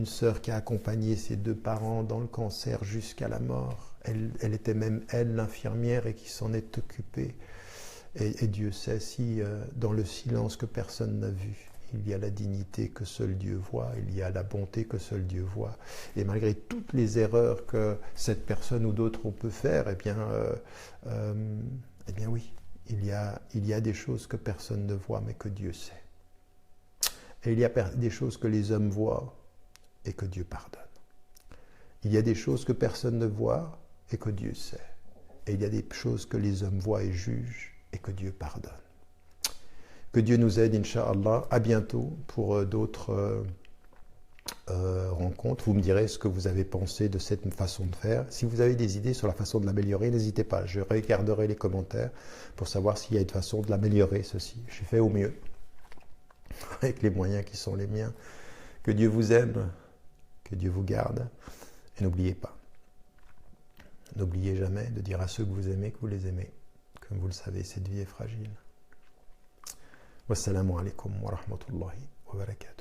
sœur qui a accompagné ses deux parents dans le cancer jusqu'à la mort. Elle était même, elle, l'infirmière, et qui s'en est occupée. Et Dieu sait si, dans le silence que personne n'a vu, il y a la dignité que seul Dieu voit, il y a la bonté que seul Dieu voit. Et malgré toutes les erreurs que cette personne ou d'autres on peut faire, eh bien oui, il y a des choses que personne ne voit, mais que Dieu sait. Et il y a des choses que les hommes voient et que Dieu pardonne. Il y a des choses que personne ne voit et que Dieu sait. Et il y a des choses que les hommes voient et jugent et que Dieu pardonne. Que Dieu nous aide, Inch'Allah. À bientôt pour d'autres rencontres. Vous me direz ce que vous avez pensé de cette façon de faire. Si vous avez des idées sur la façon de l'améliorer, n'hésitez pas. Je regarderai les commentaires pour savoir s'il y a une façon de l'améliorer, ceci. J'ai fait au mieux, avec les moyens qui sont les miens. Que Dieu vous aime, que Dieu vous garde. Et n'oubliez pas, n'oubliez jamais de dire à ceux que vous aimez que vous les aimez. Comme vous le savez, cette vie est fragile. Wassalamu alaikum wa rahmatullahi wa barakatuh.